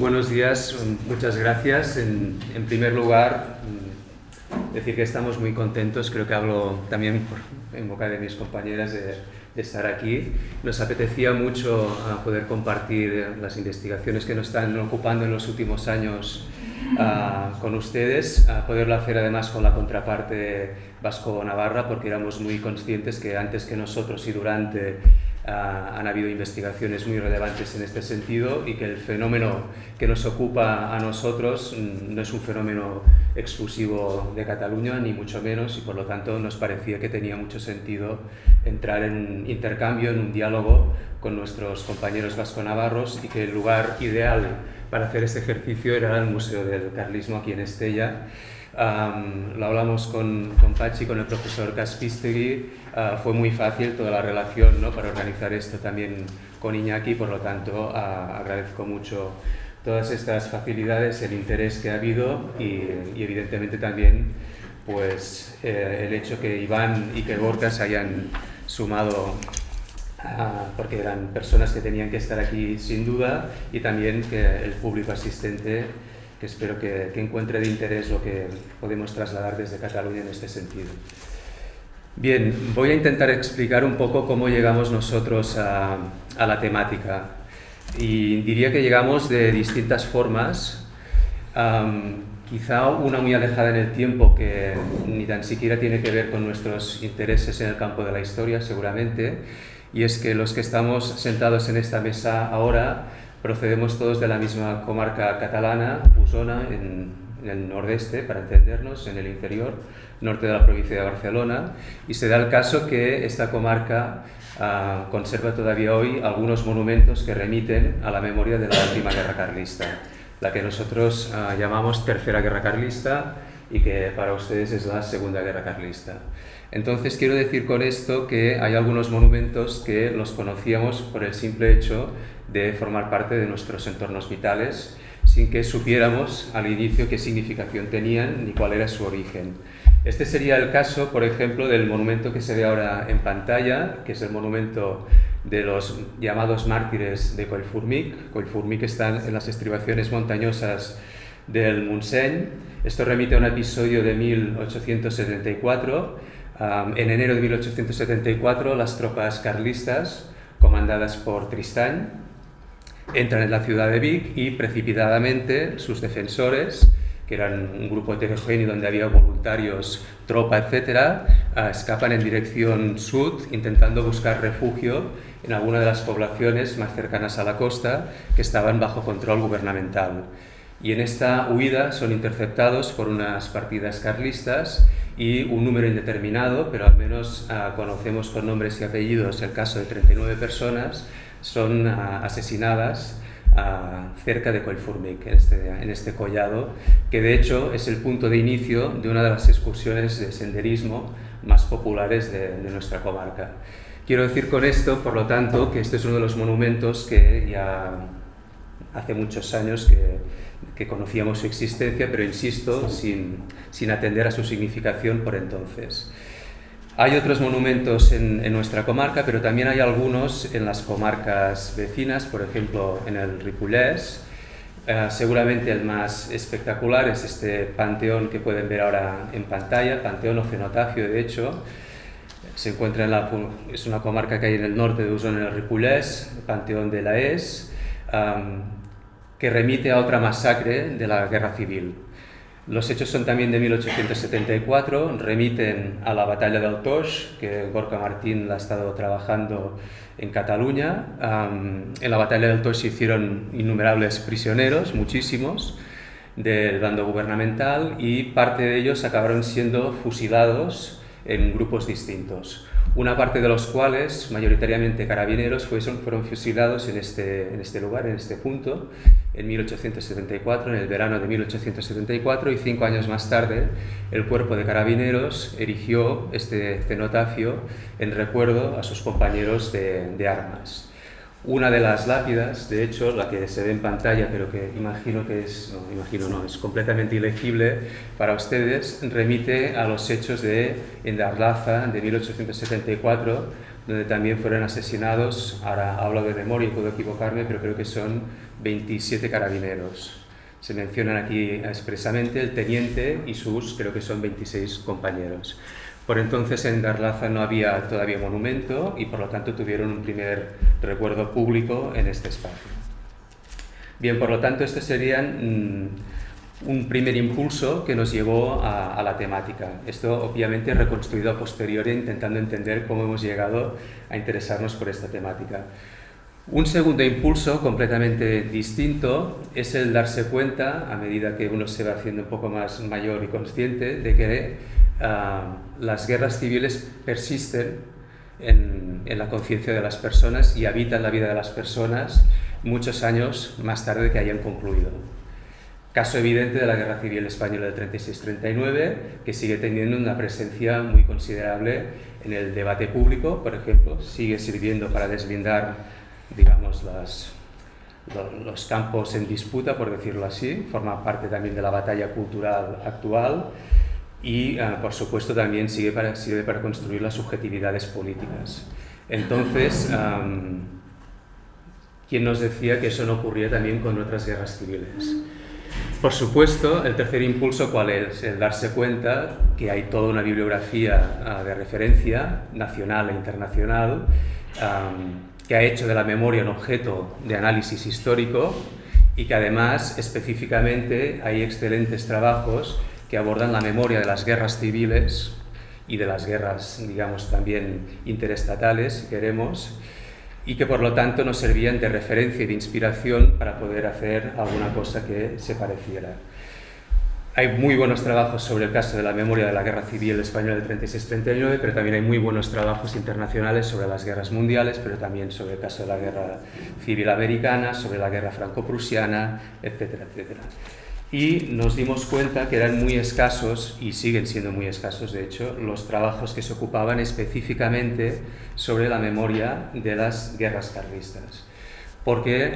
Buenos días, muchas gracias. En primer lugar, decir que estamos muy contentos, creo que hablo también en boca de mis compañeras de estar aquí. Nos apetecía mucho poder compartir las investigaciones que nos están ocupando en los últimos años con ustedes, poderlo hacer además con la contraparte vasco-navarra, porque éramos muy conscientes que antes que nosotros y durante han habido investigaciones muy relevantes en este sentido y que el fenómeno que nos ocupa a nosotros no es un fenómeno exclusivo de Cataluña, ni mucho menos, y por lo tanto nos parecía que tenía mucho sentido entrar en un intercambio, en un diálogo con nuestros compañeros vasco-navarros, y que el lugar ideal para hacer este ejercicio era el Museo del Carlismo aquí en Estella. Lo hablamos con Pachi, con el profesor Caspístegui. Fue muy fácil toda la relación, ¿no?, para organizar esto también con Iñaki, por lo tanto agradezco mucho todas estas facilidades, el interés que ha habido y evidentemente también pues, el hecho que Iván y que Gorka se hayan sumado porque eran personas que tenían que estar aquí sin duda, y también que el público asistente, que espero que encuentre de interés lo que podemos trasladar desde Cataluña en este sentido. Bien, voy a intentar explicar un poco cómo llegamos nosotros a la temática, y diría que llegamos de distintas formas, quizá una muy alejada en el tiempo, que ni tan siquiera tiene que ver con nuestros intereses en el campo de la historia seguramente, y es que los que estamos sentados en esta mesa ahora procedemos todos de la misma comarca catalana, Osona, en el nordeste, para entendernos, en el interior norte de la provincia de Barcelona, y se da el caso que esta comarca conserva todavía hoy algunos monumentos que remiten a la memoria de la última guerra carlista, la que nosotros llamamos Tercera Guerra Carlista y que para ustedes es la Segunda Guerra Carlista. Entonces quiero decir con esto que hay algunos monumentos que los conocíamos por el simple hecho de formar parte de nuestros entornos vitales, sin que supiéramos al inicio qué significación tenían ni cuál era su origen. Este sería el caso, por ejemplo, del monumento que se ve ahora en pantalla, que es el monumento de los llamados mártires de Collformic. Collformic están en las estribaciones montañosas del Montseny. Esto remite a un episodio de 1874. En enero de 1874, las tropas carlistas, comandadas por Tristany, entran en la ciudad de Vic y precipitadamente sus defensores, que eran un grupo heterogéneo donde había voluntarios, tropa, etc., escapan en dirección sur, intentando buscar refugio en alguna de las poblaciones más cercanas a la costa que estaban bajo control gubernamental. Y en esta huida son interceptados por unas partidas carlistas y un número indeterminado, pero al menos conocemos con nombres y apellidos el caso de 39 personas, son asesinadas cerca de Collformic, en este collado, que de hecho es el punto de inicio de una de las excursiones de senderismo más populares de nuestra comarca. Quiero decir con esto, por lo tanto, que este es uno de los monumentos que ya hace muchos años que conocíamos su existencia, pero insisto, sin atender a su significación por entonces. Hay otros monumentos en nuestra comarca, pero también hay algunos en las comarcas vecinas, por ejemplo en el Ripollès. Seguramente el más espectacular es este panteón que pueden ver ahora en pantalla, panteón o cenotafio de hecho. Se encuentra es una comarca que hay en el norte de Osona, en el Ripollès, el panteón de Laés, que remite a otra masacre de la Guerra Civil. Los hechos son también de 1874, remiten a la batalla del Toix, que Gorka Martín la ha estado trabajando en Cataluña. En la batalla del Toix se hicieron innumerables prisioneros, muchísimos, del bando gubernamental, y parte de ellos acabaron siendo fusilados en grupos distintos. Una parte de los cuales, mayoritariamente carabineros, fueron fusilados en este lugar, en este punto, en 1874, en el verano de 1874, y 5 años más tarde el cuerpo de carabineros erigió este cenotafio en recuerdo a sus compañeros de armas. Una de las lápidas, de hecho, la que se ve en pantalla, pero que es completamente ilegible para ustedes, remite a los hechos de Endarlaza de 1874, donde también fueron asesinados, ahora hablo de memoria y puedo equivocarme, pero creo que son 27 carabineros. Se mencionan aquí expresamente el teniente y sus, creo que son 26 compañeros. Por entonces en Garlaza no había todavía monumento y por lo tanto tuvieron un primer recuerdo público en este espacio. Bien, por lo tanto, este sería un primer impulso que nos llevó a la temática. Esto obviamente reconstruido a posteriori, intentando entender cómo hemos llegado a interesarnos por esta temática. Un segundo impulso completamente distinto es el darse cuenta, a medida que uno se va haciendo un poco más mayor y consciente, de que las guerras civiles persisten en la conciencia de las personas y habitan la vida de las personas muchos años más tarde de que hayan concluido. Caso evidente de la Guerra Civil Española del 36-39, que sigue teniendo una presencia muy considerable en el debate público, por ejemplo, sigue sirviendo para deslindar, digamos, los campos en disputa, por decirlo así, forma parte también de la batalla cultural actual y, por supuesto, también sirve para construir las subjetividades políticas. Entonces, ¿quién nos decía que eso no ocurría también con otras guerras civiles? Por supuesto, el tercer impulso, ¿cuál es? El darse cuenta que hay toda una bibliografía de referencia nacional e internacional que ha hecho de la memoria un objeto de análisis histórico y que además específicamente hay excelentes trabajos que abordan la memoria de las guerras civiles y de las guerras, digamos, también interestatales, si queremos, y que por lo tanto nos servían de referencia y de inspiración para poder hacer alguna cosa que se pareciera. Hay muy buenos trabajos sobre el caso de la memoria de la Guerra Civil Española del 36-39, pero también hay muy buenos trabajos internacionales sobre las guerras mundiales, pero también sobre el caso de la Guerra Civil Americana, sobre la Guerra Franco-Prusiana, etcétera, etcétera. Y nos dimos cuenta que eran muy escasos, y siguen siendo muy escasos de hecho, los trabajos que se ocupaban específicamente sobre la memoria de las guerras carlistas. Porque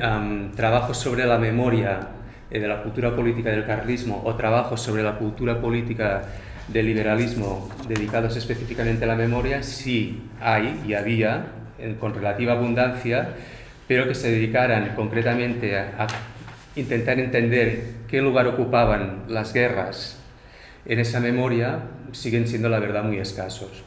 trabajos sobre la memoria de la cultura política del carlismo o trabajos sobre la cultura política del liberalismo dedicados específicamente a la memoria sí hay y había con relativa abundancia, pero que se dedicaran concretamente a intentar entender qué lugar ocupaban las guerras en esa memoria siguen siendo la verdad muy escasos.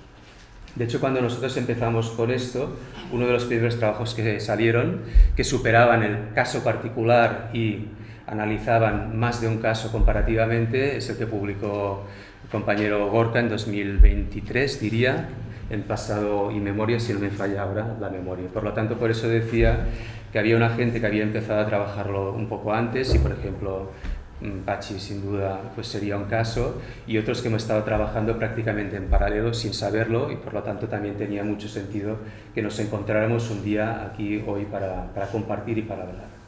De hecho, cuando nosotros empezamos con esto, uno de los primeros trabajos que salieron, que superaban el caso particular y analizaban más de un caso comparativamente, es el que publicó el compañero Gorka en 2023, diría, en Pasado y Memoria, si no me falla ahora la memoria. Por lo tanto, por eso decía que había una gente que había empezado a trabajarlo un poco antes y, por ejemplo, Pachi sin duda pues sería un caso, y otros que hemos estado trabajando prácticamente en paralelo sin saberlo, y por lo tanto también tenía mucho sentido que nos encontráramos un día aquí hoy para compartir y para hablar.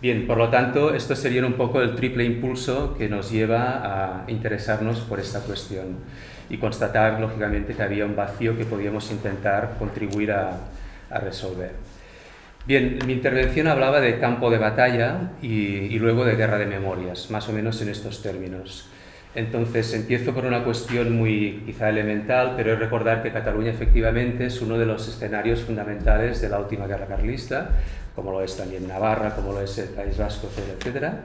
Bien, por lo tanto, esto sería un poco el triple impulso que nos lleva a interesarnos por esta cuestión y constatar, lógicamente, que había un vacío que podíamos intentar contribuir a resolver. Bien, mi intervención hablaba de campo de batalla y luego de guerra de memorias, más o menos en estos términos. Entonces, empiezo por una cuestión muy quizá elemental, pero es recordar que Cataluña efectivamente es uno de los escenarios fundamentales de la última guerra carlista, como lo es también Navarra, como lo es el País Vasco, etcétera, etcétera,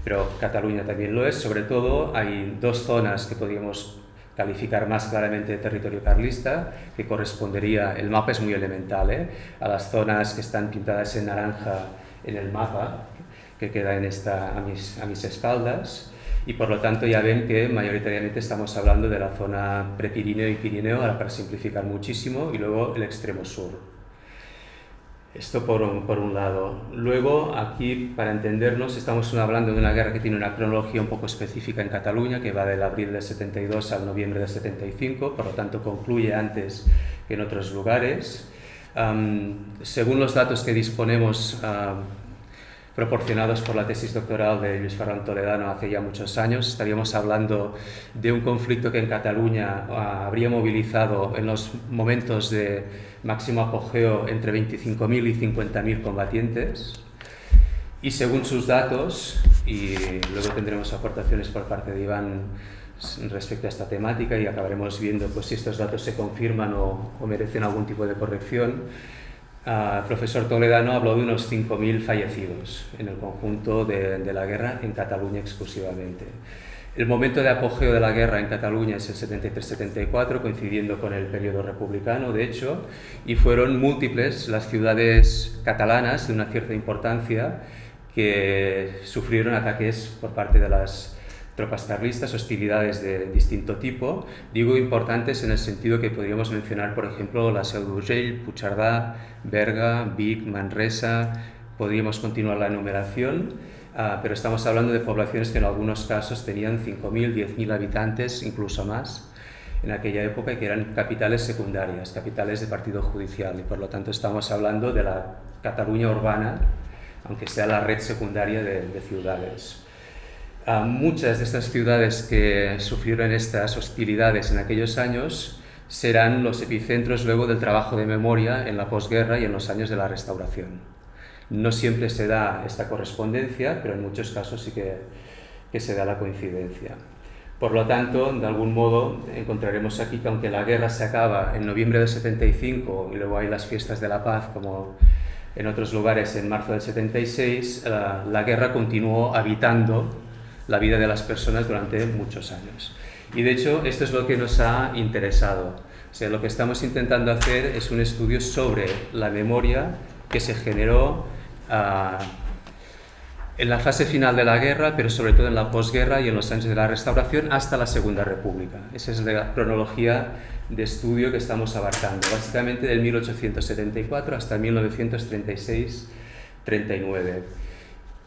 pero Cataluña también lo es. Sobre todo hay dos zonas que podríamos calificar más claramente de territorio carlista, que correspondería, el mapa es muy elemental, a las zonas que están pintadas en naranja en el mapa, que queda en a mis espaldas, y por lo tanto ya ven que mayoritariamente estamos hablando de la zona prepirineo y Pirineo, ahora para simplificar muchísimo, y luego el extremo sur. Esto por un lado. Luego, aquí, para entendernos, estamos hablando de una guerra que tiene una cronología un poco específica en Cataluña, que va del abril del 72 al noviembre del 75, por lo tanto concluye antes que en otros lugares. Según los datos que disponemos, proporcionados por la tesis doctoral de Luis Ferran Toledano hace ya muchos años, estaríamos hablando de un conflicto que en Cataluña habría movilizado en los momentos de máximo apogeo entre 25.000 y 50.000 combatientes, y según sus datos, y luego tendremos aportaciones por parte de Iván respecto a esta temática y acabaremos viendo pues, si estos datos se confirman o merecen algún tipo de corrección. El profesor Toledano habló de unos 5.000 fallecidos en el conjunto de la guerra en Cataluña exclusivamente. El momento de apogeo de la guerra en Cataluña es el 73-74, coincidiendo con el periodo republicano, de hecho, y fueron múltiples las ciudades catalanas de una cierta importancia que sufrieron ataques por parte de las tropas carlistas, hostilidades de distinto tipo. Digo importantes en el sentido que podríamos mencionar, por ejemplo, la Seu d'Urgell, Puigcerdà, Berga, Vic, Manresa. Podríamos continuar la enumeración. Pero estamos hablando de poblaciones que en algunos casos tenían 5.000, 10.000 habitantes, incluso más, en aquella época, y que eran capitales secundarias, capitales de partido judicial, y por lo tanto estamos hablando de la Cataluña urbana, aunque sea la red secundaria de ciudades. Muchas de estas ciudades que sufrieron estas hostilidades en aquellos años serán los epicentros luego del trabajo de memoria en la posguerra y en los años de la Restauración. No siempre se da esta correspondencia, pero en muchos casos sí que se da la coincidencia. Por lo tanto, de algún modo, encontraremos aquí que aunque la guerra se acaba en noviembre del 75 y luego hay las fiestas de la paz, como en otros lugares en marzo del 76, la guerra continuó habitando la vida de las personas durante muchos años. Y de hecho, esto es lo que nos ha interesado. O sea, lo que estamos intentando hacer es un estudio sobre la memoria que se generó en la fase final de la guerra, pero sobre todo en la posguerra y en los años de la Restauración hasta la Segunda República. Esa es la cronología de estudio que estamos abarcando, básicamente del 1874 hasta 1936-39.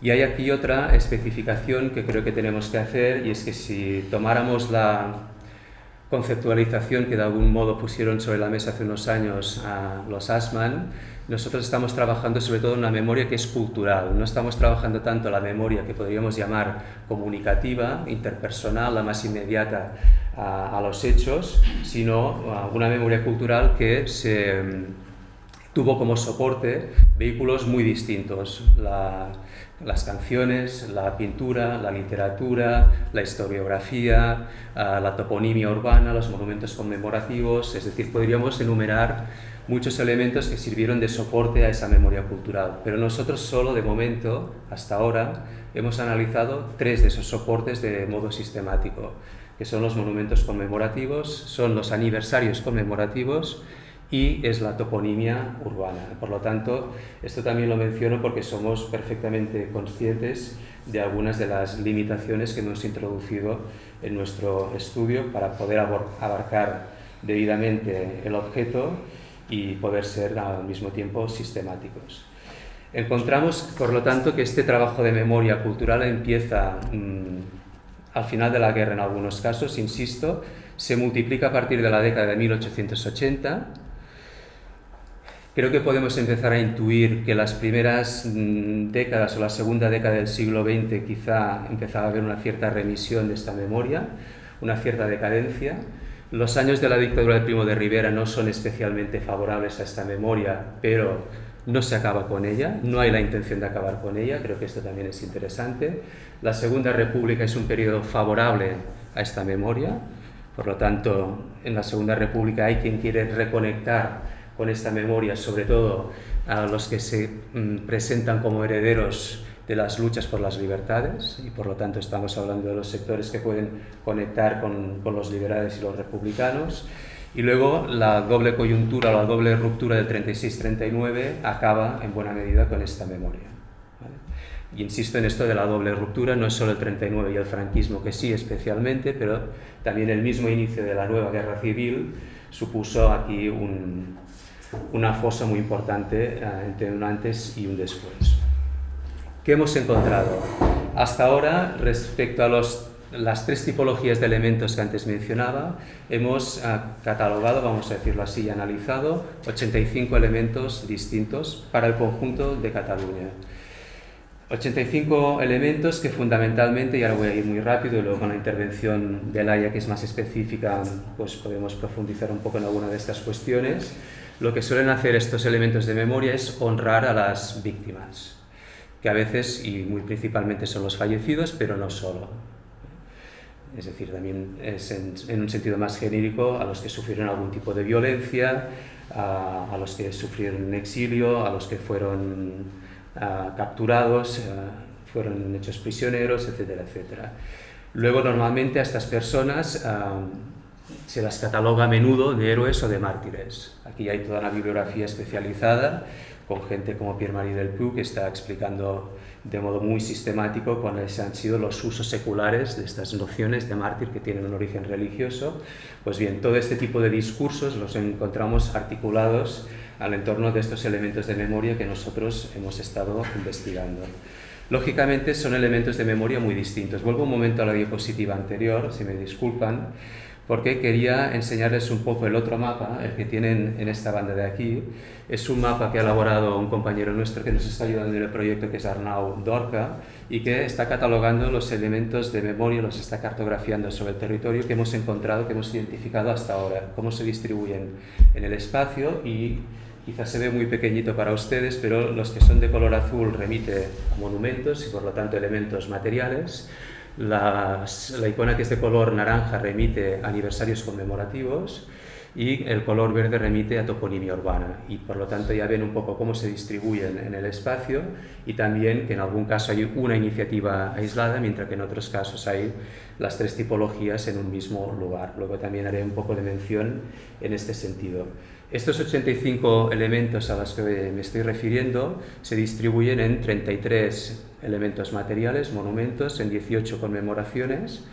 Y hay aquí otra especificación que creo que tenemos que hacer, y es que si tomáramos la conceptualización que de algún modo pusieron sobre la mesa hace unos años los Assmann, nosotros estamos trabajando sobre todo en una memoria que es cultural. No estamos trabajando tanto la memoria que podríamos llamar comunicativa, interpersonal, la más inmediata a los hechos, sino una memoria cultural que se tuvo como soporte vehículos muy distintos. Las canciones, la pintura, la literatura, la historiografía, la toponimia urbana, los monumentos conmemorativos. Es decir, podríamos enumerar muchos elementos que sirvieron de soporte a esa memoria cultural. Pero nosotros solo, de momento, hasta ahora, hemos analizado 3 de esos soportes de modo sistemático, que son los monumentos conmemorativos, son los aniversarios conmemorativos y es la toponimia urbana. Por lo tanto, esto también lo menciono porque somos perfectamente conscientes de algunas de las limitaciones que hemos introducido en nuestro estudio para poder abarcar debidamente el objeto y poder ser al mismo tiempo sistemáticos. Encontramos, por lo tanto, que este trabajo de memoria cultural empieza al final de la guerra en algunos casos, insisto, se multiplica a partir de la década de 1880. Creo que podemos empezar a intuir que las primeras décadas o la segunda década del siglo XX quizá empezaba a haber una cierta remisión de esta memoria, una cierta decadencia. Los años de la dictadura de Primo de Rivera no son especialmente favorables a esta memoria, pero no se acaba con ella, no hay la intención de acabar con ella, creo que esto también es interesante. La Segunda República es un periodo favorable a esta memoria, por lo tanto, en la Segunda República hay quien quiere reconectar con esta memoria, sobre todo a los que se presentan como herederos de las luchas por las libertades, y por lo tanto estamos hablando de los sectores que pueden conectar con los liberales y los republicanos. Y luego la doble coyuntura, la doble ruptura del 36-39 acaba en buena medida con esta memoria. ¿Vale? Y insisto en esto de la doble ruptura, no es solo el 39 y el franquismo, que sí especialmente, pero también el mismo inicio de la nueva guerra civil supuso aquí una fosa muy importante entre un antes y un después. ¿Qué hemos encontrado? Hasta ahora, respecto a las 3 tipologías de elementos que antes mencionaba, hemos catalogado, vamos a decirlo así, y analizado 85 elementos distintos para el conjunto de Cataluña. 85 elementos que fundamentalmente, y ahora voy a ir muy rápido y luego con la intervención de Laia, que es más específica, pues podemos profundizar un poco en alguna de estas cuestiones. Lo que suelen hacer estos elementos de memoria es honrar a las víctimas, que a veces y muy principalmente son los fallecidos, pero no solo. es decir, también es en un sentido más genérico a los que sufrieron algún tipo de violencia, a los que sufrieron exilio, a los que fueron capturados, fueron hechos prisioneros, etcétera, etcétera. Luego, normalmente a estas personas se las cataloga a menudo de héroes o de mártires. Aquí hay toda una bibliografía especializada con gente como Pierre-Marie Delpuig, que está explicando de modo muy sistemático cuáles han sido los usos seculares de estas nociones de mártir que tienen un origen religioso. Pues bien, todo este tipo de discursos los encontramos articulados al entorno de estos elementos de memoria que nosotros hemos estado investigando. Lógicamente son elementos de memoria muy distintos. Vuelvo un momento a la diapositiva anterior, si me disculpan, porque quería enseñarles un poco el otro mapa, el que tienen en esta banda de aquí. Es un mapa que ha elaborado un compañero nuestro que nos está ayudando en el proyecto, que es Arnau Dorca, y que está catalogando los elementos de memoria, los está cartografiando sobre el territorio que hemos encontrado, que hemos identificado hasta ahora, cómo se distribuyen en el espacio, y quizás se ve muy pequeñito para ustedes, pero los que son de color azul remite a monumentos y por lo tanto elementos materiales. La icona que es de color naranja remite a aniversarios conmemorativos y el color verde remite a toponimia urbana, y por lo tanto ya ven un poco cómo se distribuyen en el espacio, y también que en algún caso hay una iniciativa aislada, mientras que en otros casos hay las tres tipologías en un mismo lugar. Luego también haré un poco de mención en este sentido. Estos 85 elementos a los que me estoy refiriendo se distribuyen en 33 elementos materiales, monumentos, en 18 conmemoraciones.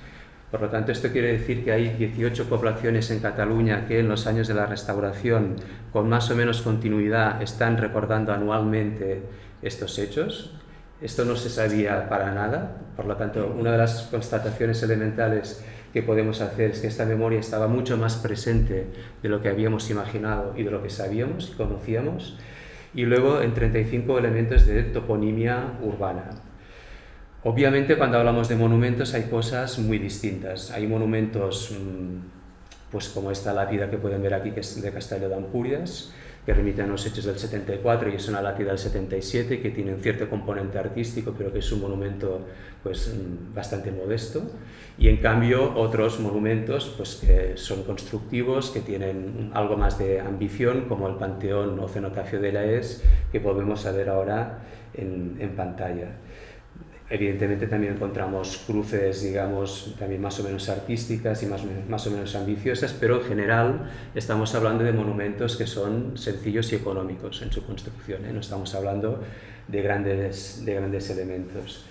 Por lo tanto, esto quiere decir que hay 18 poblaciones en Cataluña que en los años de la restauración, con más o menos continuidad, están recordando anualmente estos hechos. Esto no se sabía para nada. Por lo tanto, una de las constataciones elementales que podemos hacer es que esta memoria estaba mucho más presente de lo que habíamos imaginado y de lo que sabíamos y conocíamos. Y luego en 35 elementos de toponimia urbana. Obviamente, cuando hablamos de monumentos hay cosas muy distintas. Hay monumentos pues como esta lápida que pueden ver aquí, que es de Castelló de Empúries, que remite a los hechos del 74 y es una lápida del 77 que tiene un cierto componente artístico, pero que es un monumento pues bastante modesto. Y en cambio otros monumentos pues que son constructivos, que tienen algo más de ambición, como el Panteón o Cenotafio de Laes, que volvemos a ver ahora en pantalla. Evidentemente también encontramos cruces, digamos, también más o menos artísticas y más o menos ambiciosas, pero en general estamos hablando de monumentos que son sencillos y económicos en su construcción, no estamos hablando de grandes elementos.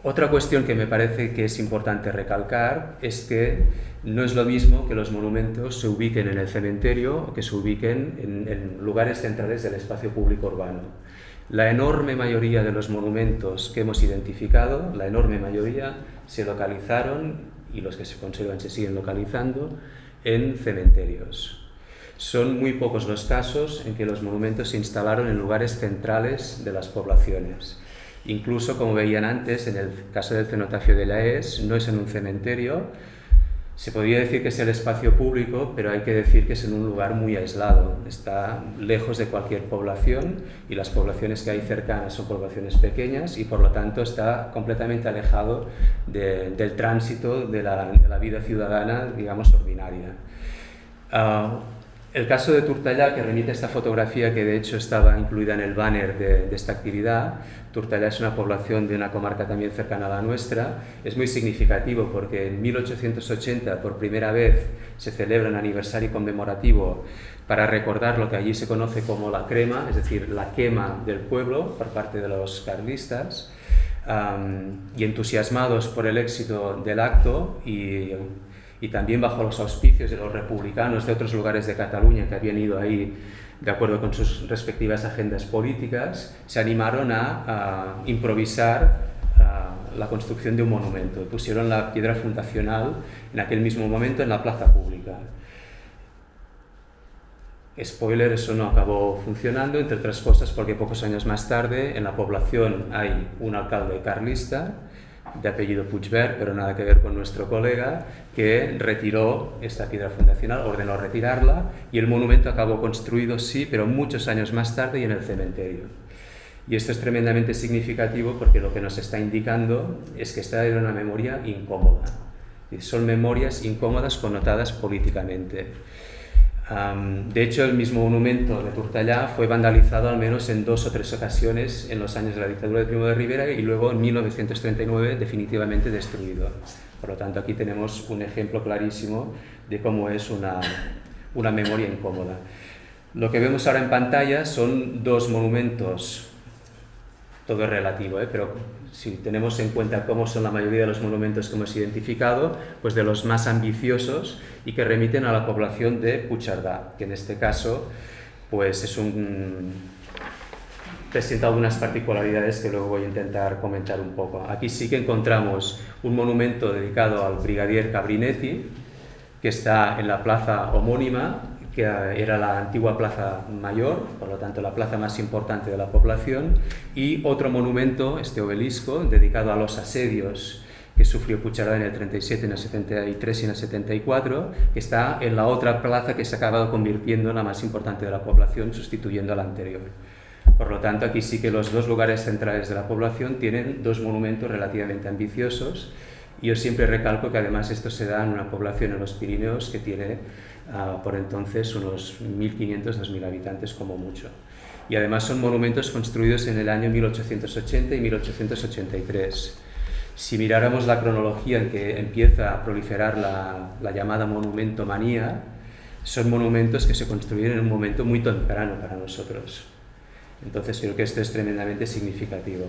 Otra cuestión que me parece que es importante recalcar es que no es lo mismo que los monumentos se ubiquen en el cementerio o que se ubiquen en lugares centrales del espacio público urbano. La enorme mayoría de los monumentos que hemos identificado, la enorme mayoría, se localizaron, y los que se conservan se siguen localizando, en cementerios. Son muy pocos los casos en que los monumentos se instalaron en lugares centrales de las poblaciones. Incluso, como veían antes, en el caso del Cenotafio de Laes, no es en un cementerio. Se podría decir que es el espacio público, pero hay que decir que es en un lugar muy aislado, está lejos de cualquier población, y las poblaciones que hay cercanas son poblaciones pequeñas, y por lo tanto está completamente alejado del tránsito de la vida ciudadana, digamos, ordinaria. El caso de Tortellà, que remite a esta fotografía que de hecho estaba incluida en el banner de esta actividad. Tortellà es una población de una comarca también cercana a la nuestra. Es muy significativo porque en 1880 por primera vez se celebra un aniversario conmemorativo para recordar lo que allí se conoce como la crema, es decir, la quema del pueblo por parte de los carlistas, y entusiasmados por el éxito del acto y también bajo los auspicios de los republicanos de otros lugares de Cataluña que habían ido ahí de acuerdo con sus respectivas agendas políticas, se animaron a improvisar la construcción de un monumento. Pusieron la piedra fundacional en aquel mismo momento en la plaza pública. Spoiler, eso no acabó funcionando, entre otras cosas porque pocos años más tarde en la población hay un alcalde carlista de apellido Puigvert, pero nada que ver con nuestro colega, que retiró esta piedra fundacional, ordenó retirarla, y el monumento acabó construido, sí, pero muchos años más tarde y en el cementerio. Y esto es tremendamente significativo porque lo que nos está indicando es que esta era una memoria incómoda. Son memorias incómodas connotadas políticamente. De hecho, el mismo monumento de Tortellà fue vandalizado al menos en 2 o 3 ocasiones en los años de la dictadura de Primo de Rivera y luego en 1939 definitivamente destruido. Por lo tanto, aquí tenemos un ejemplo clarísimo de cómo es una memoria incómoda. Lo que vemos ahora en pantalla son 2 monumentos, todo es relativo, pero si tenemos en cuenta cómo son la mayoría de los monumentos que hemos identificado, pues de los más ambiciosos y que remiten a la población de Puigcerdà, que en este caso pues presenta algunas particularidades que luego voy a intentar comentar un poco. Aquí sí que encontramos un monumento dedicado al brigadier Cabrinetti, que está en la plaza homónima, que era la antigua Plaza Mayor, por lo tanto la plaza más importante de la población, y otro monumento, este obelisco, dedicado a los asedios que sufrió Puigcerdà en el 37, en el 73 y en el 74, que está en la otra plaza que se ha acabado convirtiendo en la más importante de la población, sustituyendo a la anterior. Por lo tanto, aquí sí que los 2 lugares centrales de la población tienen 2 monumentos relativamente ambiciosos. Y yo siempre recalco que además esto se da en una población en los Pirineos que tiene por entonces unos 1.500-2.000 habitantes como mucho. Y además son monumentos construidos en el año 1880 y 1883. Si miráramos la cronología en que empieza a proliferar la llamada monumentomanía, son monumentos que se construyeron en un momento muy temprano para nosotros. Entonces creo que esto es tremendamente significativo.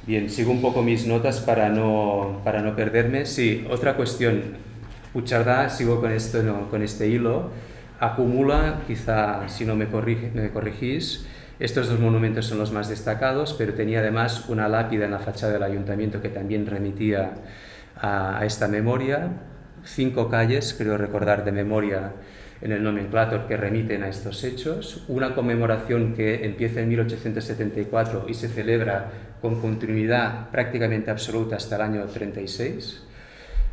Bien, sigo un poco mis notas para no perderme. Sí, otra cuestión. Puigcerdà, sigo con este hilo, acumula, quizá si no me corrigís, estos 2 monumentos son los más destacados, pero tenía además una lápida en la fachada del ayuntamiento que también remitía a esta memoria, 5 calles, creo recordar de memoria en el nomenclátor, que remiten a estos hechos, una conmemoración que empieza en 1874 y se celebra con continuidad prácticamente absoluta hasta el año 36.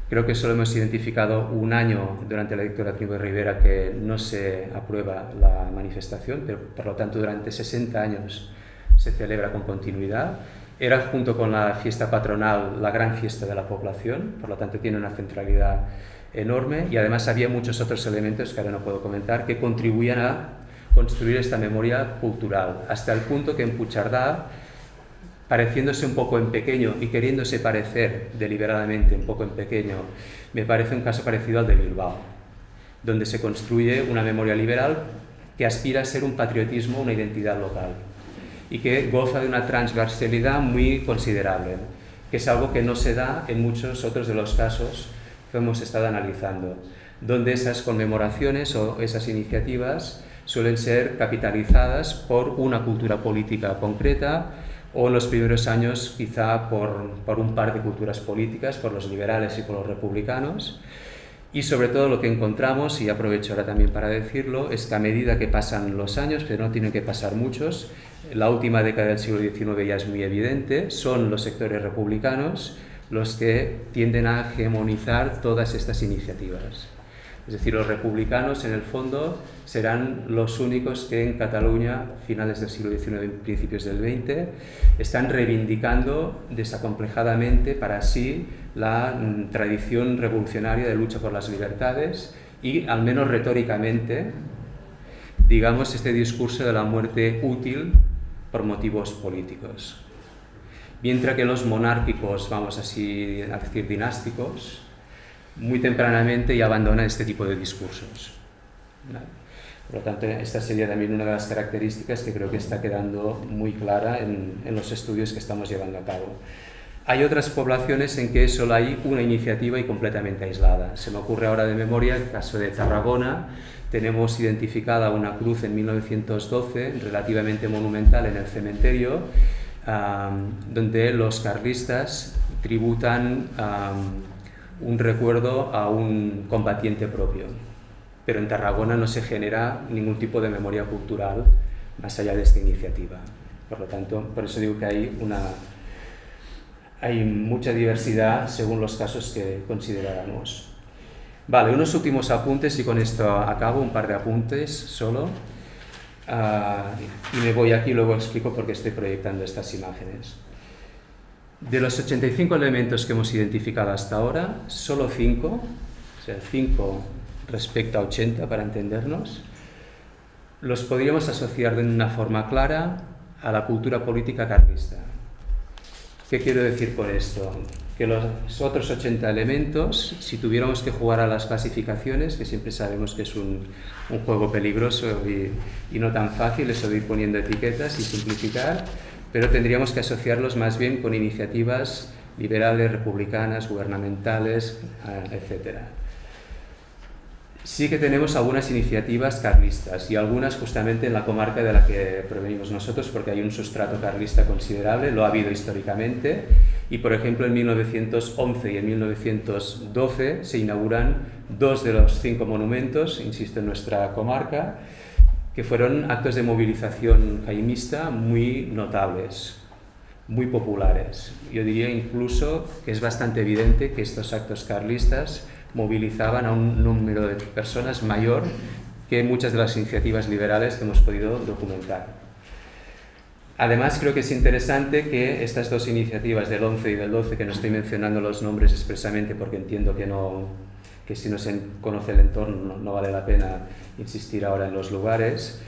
Creo que solo hemos identificado un año durante la dictadura de Primo de Rivera que no se aprueba la manifestación, pero por lo tanto durante 60 años se celebra con continuidad. Era, junto con la fiesta patronal, la gran fiesta de la población, por lo tanto tiene una centralidad enorme, y además había muchos otros elementos que ahora no puedo comentar que contribuían a construir esta memoria cultural, hasta el punto que en Puigcerdà, pareciéndose un poco en pequeño y queriéndose parecer deliberadamente un poco en pequeño, me parece un caso parecido al de Bilbao, donde se construye una memoria liberal que aspira a ser un patriotismo, una identidad local, y que goza de una transversalidad muy considerable, que es algo que no se da en muchos otros de los casos que hemos estado analizando, donde esas conmemoraciones o esas iniciativas suelen ser capitalizadas por una cultura política concreta, o en los primeros años quizá por un par de culturas políticas, por los liberales y por los republicanos. Y sobre todo lo que encontramos, y aprovecho ahora también para decirlo, es que a medida que pasan los años, pero no tienen que pasar muchos, la última década del siglo XIX ya es muy evidente, son los sectores republicanos los que tienden a hegemonizar todas estas iniciativas. Es decir, los republicanos, en el fondo, serán los únicos que en Cataluña, finales del siglo XIX y principios del XX, están reivindicando desacomplejadamente para sí la tradición revolucionaria de lucha por las libertades y, al menos retóricamente, digamos, este discurso de la muerte útil por motivos políticos. Mientras que los monárquicos, vamos así a decir dinásticos, muy tempranamente ya abandonan este tipo de discursos. ¿Vale? Por lo tanto, esta sería también una de las características que creo que está quedando muy clara en los estudios que estamos llevando a cabo. Hay otras poblaciones en que solo hay una iniciativa y completamente aislada. Se me ocurre ahora de memoria el caso de Tarragona. Tenemos identificada una cruz en 1912, relativamente monumental, en el cementerio, donde los carlistas tributan un recuerdo a un combatiente propio. Pero en Tarragona no se genera ningún tipo de memoria cultural más allá de esta iniciativa. Por lo tanto, por eso digo que hay mucha diversidad según los casos que consideráramos. Vale, unos últimos apuntes y con esto acabo, un par de apuntes solo. Y me voy aquí y luego explico por qué estoy proyectando estas imágenes. De los 85 elementos que hemos identificado hasta ahora, solo 5, o sea, 5 respecto a 80 para entendernos, los podríamos asociar de una forma clara a la cultura política carlista. ¿Qué quiero decir por esto? Que los otros 80 elementos, si tuviéramos que jugar a las clasificaciones, que siempre sabemos que es un juego peligroso y no tan fácil, eso de ir poniendo etiquetas y simplificar, pero tendríamos que asociarlos más bien con iniciativas liberales, republicanas, gubernamentales, etc. Sí que tenemos algunas iniciativas carlistas y algunas justamente en la comarca de la que provenimos nosotros, porque hay un sustrato carlista considerable, lo ha habido históricamente, y por ejemplo en 1911 y en 1912 se inauguran 2 de los 5 monumentos, insisto, en nuestra comarca, que fueron actos de movilización jaimista muy notables, muy populares. Yo diría incluso que es bastante evidente que estos actos carlistas movilizaban a un número de personas mayor que muchas de las iniciativas liberales que hemos podido documentar. Además, creo que es interesante que estas dos iniciativas del 11 y del 12, que no estoy mencionando los nombres expresamente porque entiendo que si no se conoce el entorno no vale la pena insistir ahora en los lugares,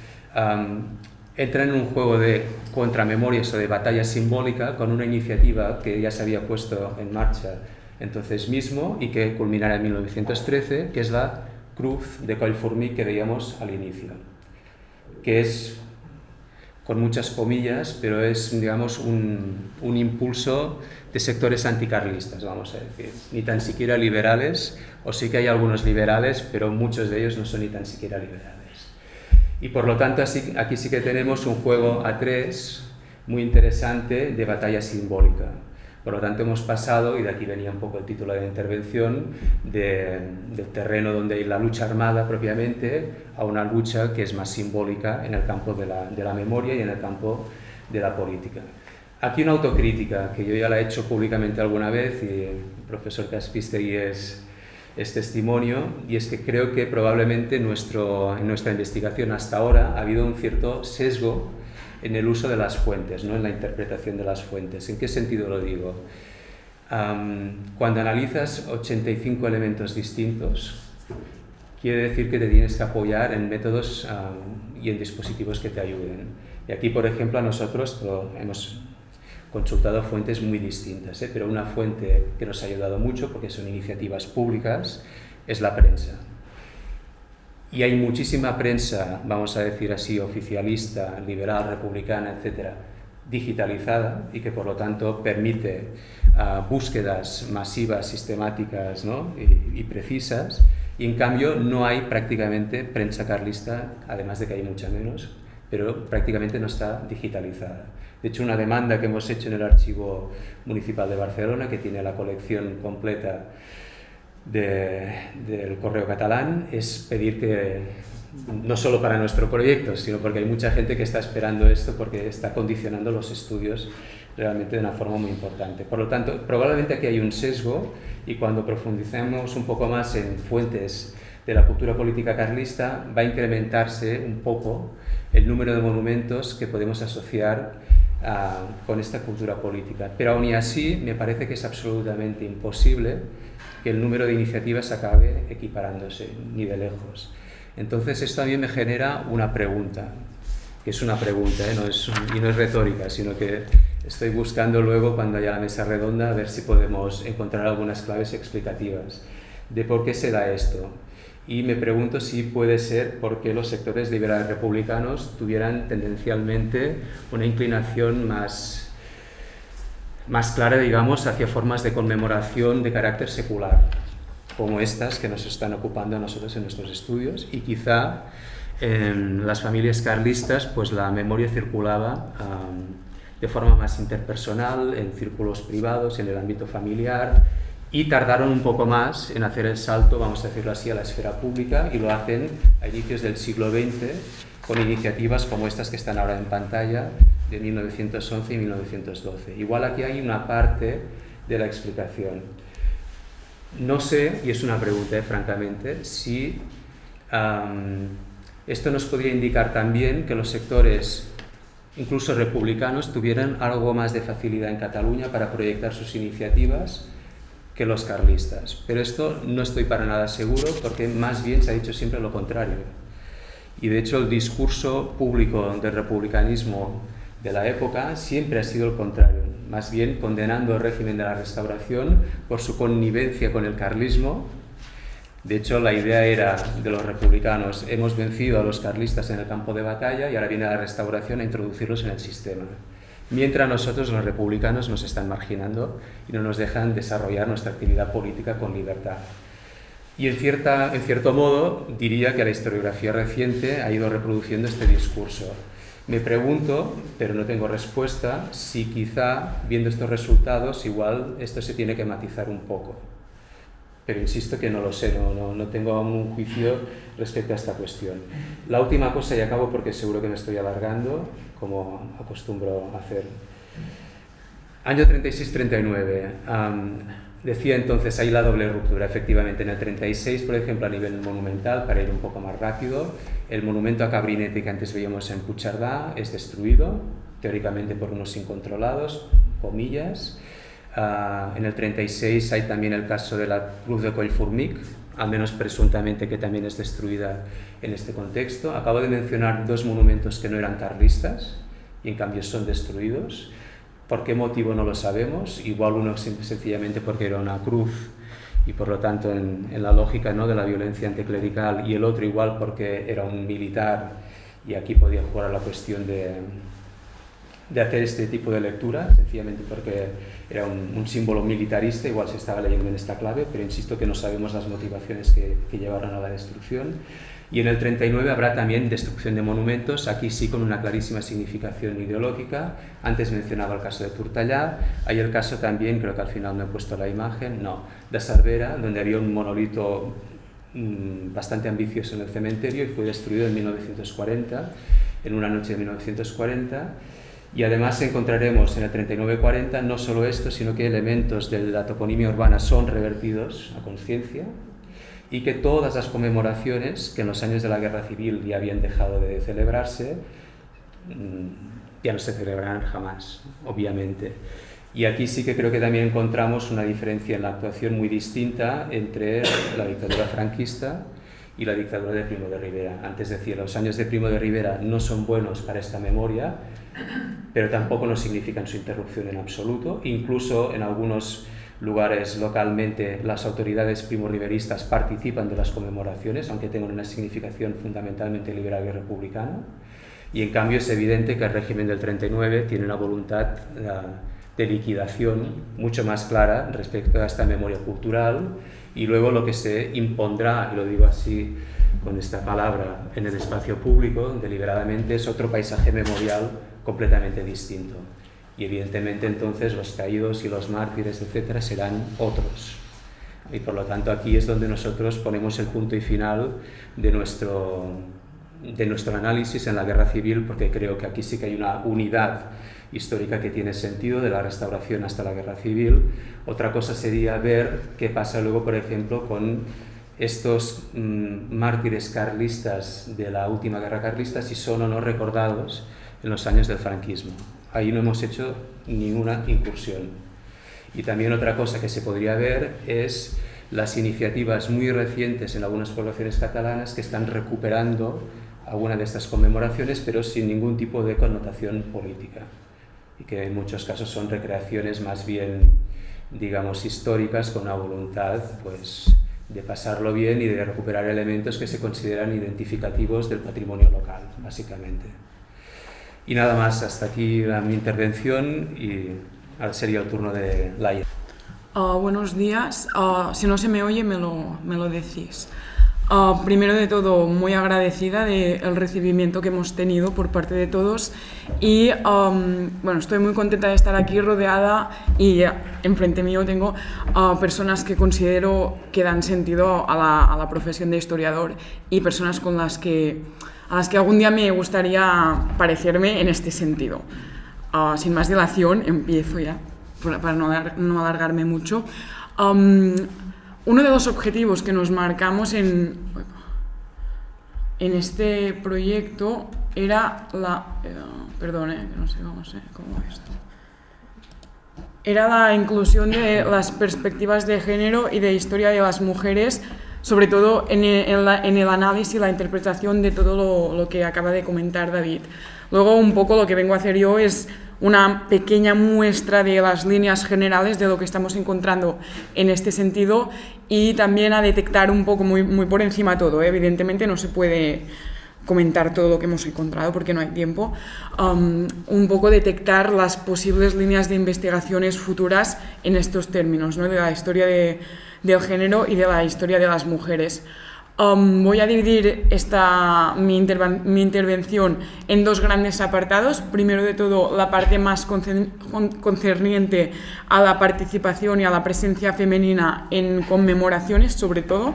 entran en un juego de contramemorias o de batalla simbólica con una iniciativa que ya se había puesto en marcha entonces mismo y que culminará en 1913, que es la Cruz de Collformic que veíamos al inicio, que es, con muchas comillas, pero es, digamos, un impulso de sectores anticarlistas, vamos a decir, ni tan siquiera liberales, o sí que hay algunos liberales, pero muchos de ellos no son ni tan siquiera liberales. Y por lo tanto, aquí sí que tenemos un juego a 3 muy interesante de batalla simbólica. Por lo tanto, hemos pasado, y de aquí venía un poco el título de la intervención, del terreno donde hay la lucha armada propiamente a una lucha que es más simbólica en el campo de la memoria y en el campo de la política. Aquí una autocrítica, que yo ya la he hecho públicamente alguna vez, y el profesor Kaspistegui es testimonio, y es que creo que probablemente en nuestra investigación hasta ahora ha habido un cierto sesgo en el uso de las fuentes, ¿no? En la interpretación de las fuentes. ¿En qué sentido lo digo? Cuando analizas 85 elementos distintos, quiere decir que te tienes que apoyar en métodos y en dispositivos que te ayuden. Y aquí, por ejemplo, nosotros hemos consultado fuentes muy distintas, pero una fuente que nos ha ayudado mucho, porque son iniciativas públicas, es la prensa. Y hay muchísima prensa, vamos a decir así, oficialista, liberal, republicana, etcétera, digitalizada y que por lo tanto permite búsquedas masivas, sistemáticas, ¿no? y precisas, y en cambio no hay prácticamente prensa carlista, además de que hay mucha menos, pero prácticamente no está digitalizada. De hecho, una demanda que hemos hecho en el Archivo Municipal de Barcelona, que tiene la colección completa del Correo Catalán, es pedir que, no solo para nuestro proyecto, sino porque hay mucha gente que está esperando esto porque está condicionando los estudios realmente de una forma muy importante. Por lo tanto, probablemente aquí hay un sesgo y cuando profundicemos un poco más en fuentes de la cultura política carlista va a incrementarse un poco el número de monumentos que podemos asociar con esta cultura política. Pero aún y así me parece que es absolutamente imposible que el número de iniciativas acabe equiparándose, ni de lejos. Entonces esto a mí me genera una pregunta, que es una pregunta, y no es retórica, sino que estoy buscando luego, cuando haya la mesa redonda, a ver si podemos encontrar algunas claves explicativas de por qué se da esto. Y me pregunto si puede ser porque los sectores liberales republicanos tuvieran tendencialmente una inclinación más clara, digamos, hacia formas de conmemoración de carácter secular, como estas que nos están ocupando a nosotros en nuestros estudios, y quizá en las familias carlistas pues la memoria circulaba de forma más interpersonal, en círculos privados, en el ámbito familiar, y tardaron un poco más en hacer el salto, vamos a decirlo así, a la esfera pública, y lo hacen a inicios del siglo XX con iniciativas como estas que están ahora en pantalla, de 1911 y 1912. Igual aquí hay una parte de la explicación. No sé, y es una pregunta, francamente, si Esto nos podría indicar también que los sectores, incluso republicanos, tuvieran algo más de facilidad en Cataluña para proyectar sus iniciativas que los carlistas. Pero esto no estoy para nada seguro, porque más bien se ha dicho siempre lo contrario. Y de hecho el discurso público del republicanismo de la época siempre ha sido el contrario, más bien condenando el régimen de la Restauración por su connivencia con el carlismo. De hecho, la idea era de los republicanos: hemos vencido a los carlistas en el campo de batalla y ahora viene la Restauración a introducirlos en el sistema. Mientras nosotros, los republicanos, nos están marginando y no nos dejan desarrollar nuestra actividad política con libertad. Y en cierto modo, diría que la historiografía reciente ha ido reproduciendo este discurso. Me pregunto, pero no tengo respuesta, si quizá, viendo estos resultados, igual esto se tiene que matizar un poco. Pero insisto que no lo sé, no tengo aún un juicio respecto a esta cuestión. La última cosa, y acabo porque seguro que me estoy alargando, como acostumbro a hacer. Año 36-39. Decía entonces, hay la doble ruptura. Efectivamente, en el 36, por ejemplo, a nivel monumental, para ir un poco más rápido, el monumento a Cabrinete que antes veíamos en Puigcerdà es destruido, teóricamente por unos incontrolados, comillas. En el 36 hay también el caso de la Cruz de Collformic, al menos presuntamente, que también es destruida en este contexto. Acabo de mencionar dos monumentos que no eran carlistas y en cambio son destruidos. ¿Por qué motivo? No lo sabemos. Igual uno sencillamente porque era una cruz y por lo tanto en la lógica, ¿no?, de la violencia anticlerical, y el otro igual porque era un militar y aquí podía jugar a la cuestión de hacer este tipo de lectura, sencillamente porque era un símbolo militarista, igual se estaba leyendo en esta clave, pero insisto que no sabemos las motivaciones que llevaron a la destrucción. Y en el 39 habrá también destrucción de monumentos, aquí sí con una clarísima significación ideológica. Antes mencionaba el caso de Tortellà, hay el caso también, creo que al final no he puesto la imagen, de Cervera, donde había un monolito bastante ambicioso en el cementerio y fue destruido en 1940, en una noche de 1940. Y además encontraremos en el 39-40 no solo esto, sino que elementos de la toponimia urbana son revertidos a conciencia y que todas las conmemoraciones que en los años de la Guerra Civil ya habían dejado de celebrarse, ya no se celebrarán jamás, obviamente. Y aquí sí que creo que también encontramos una diferencia en la actuación muy distinta entre la dictadura franquista y la dictadura de Primo de Rivera. Antes decía, los años de Primo de Rivera no son buenos para esta memoria, pero tampoco no significan su interrupción en absoluto. Incluso en algunos lugares localmente las autoridades primorriveristas participan de las conmemoraciones, aunque tengan una significación fundamentalmente liberal y republicana. Y en cambio es evidente que el régimen del 39 tiene una voluntad de liquidación mucho más clara respecto a esta memoria cultural, y luego lo que se impondrá, y lo digo así con esta palabra, en el espacio público deliberadamente, es otro paisaje memorial completamente distinto. Y evidentemente entonces los caídos y los mártires, etcétera, serán otros. Y por lo tanto aquí es donde nosotros ponemos el punto y final de nuestro análisis en la Guerra Civil, porque creo que aquí sí que hay una unidad histórica que tiene sentido, de la Restauración hasta la Guerra Civil. Otra cosa sería ver qué pasa luego, por ejemplo, con estos mártires carlistas de la última guerra carlista, si son o no recordados en los años del franquismo. Ahí no hemos hecho ninguna incursión. Y también otra cosa que se podría ver es las iniciativas muy recientes en algunas poblaciones catalanas que están recuperando alguna de estas conmemoraciones, pero sin ningún tipo de connotación política, y que en muchos casos son recreaciones más bien, digamos, históricas, con una voluntad pues de pasarlo bien y de recuperar elementos que se consideran identificativos del patrimonio local, básicamente. Y nada más, hasta aquí mi intervención, y ahora sería el turno de Laia. Buenos días. Si no se me oye, me lo decís. Primero de todo, muy agradecida del recibimiento que hemos tenido por parte de todos, y bueno, estoy muy contenta de estar aquí rodeada, y enfrente mío tengo personas que considero que dan sentido a la profesión de historiador, y personas a las que algún día me gustaría parecerme en este sentido. Sin más dilación, empiezo ya, para no alargarme mucho. Uno de los objetivos que nos marcamos en en este proyecto era la... perdón, que no sé cómo es esto. Era la inclusión de las perspectivas de género y de historia de las mujeres, sobre todo en el análisis y la interpretación de todo lo que acaba de comentar David. Luego, un poco lo que vengo a hacer yo es una pequeña muestra de las líneas generales de lo que estamos encontrando en este sentido y también a detectar un poco muy por encima todo. Evidentemente no se puede comentar todo lo que hemos encontrado porque no hay tiempo. Un poco detectar las posibles líneas de investigaciones futuras en estos términos, ¿no? De la historia del género y de la historia de las mujeres. Voy a dividir mi intervención en dos grandes apartados. Primero de todo, la parte más concerniente a la participación y a la presencia femenina en conmemoraciones, sobre todo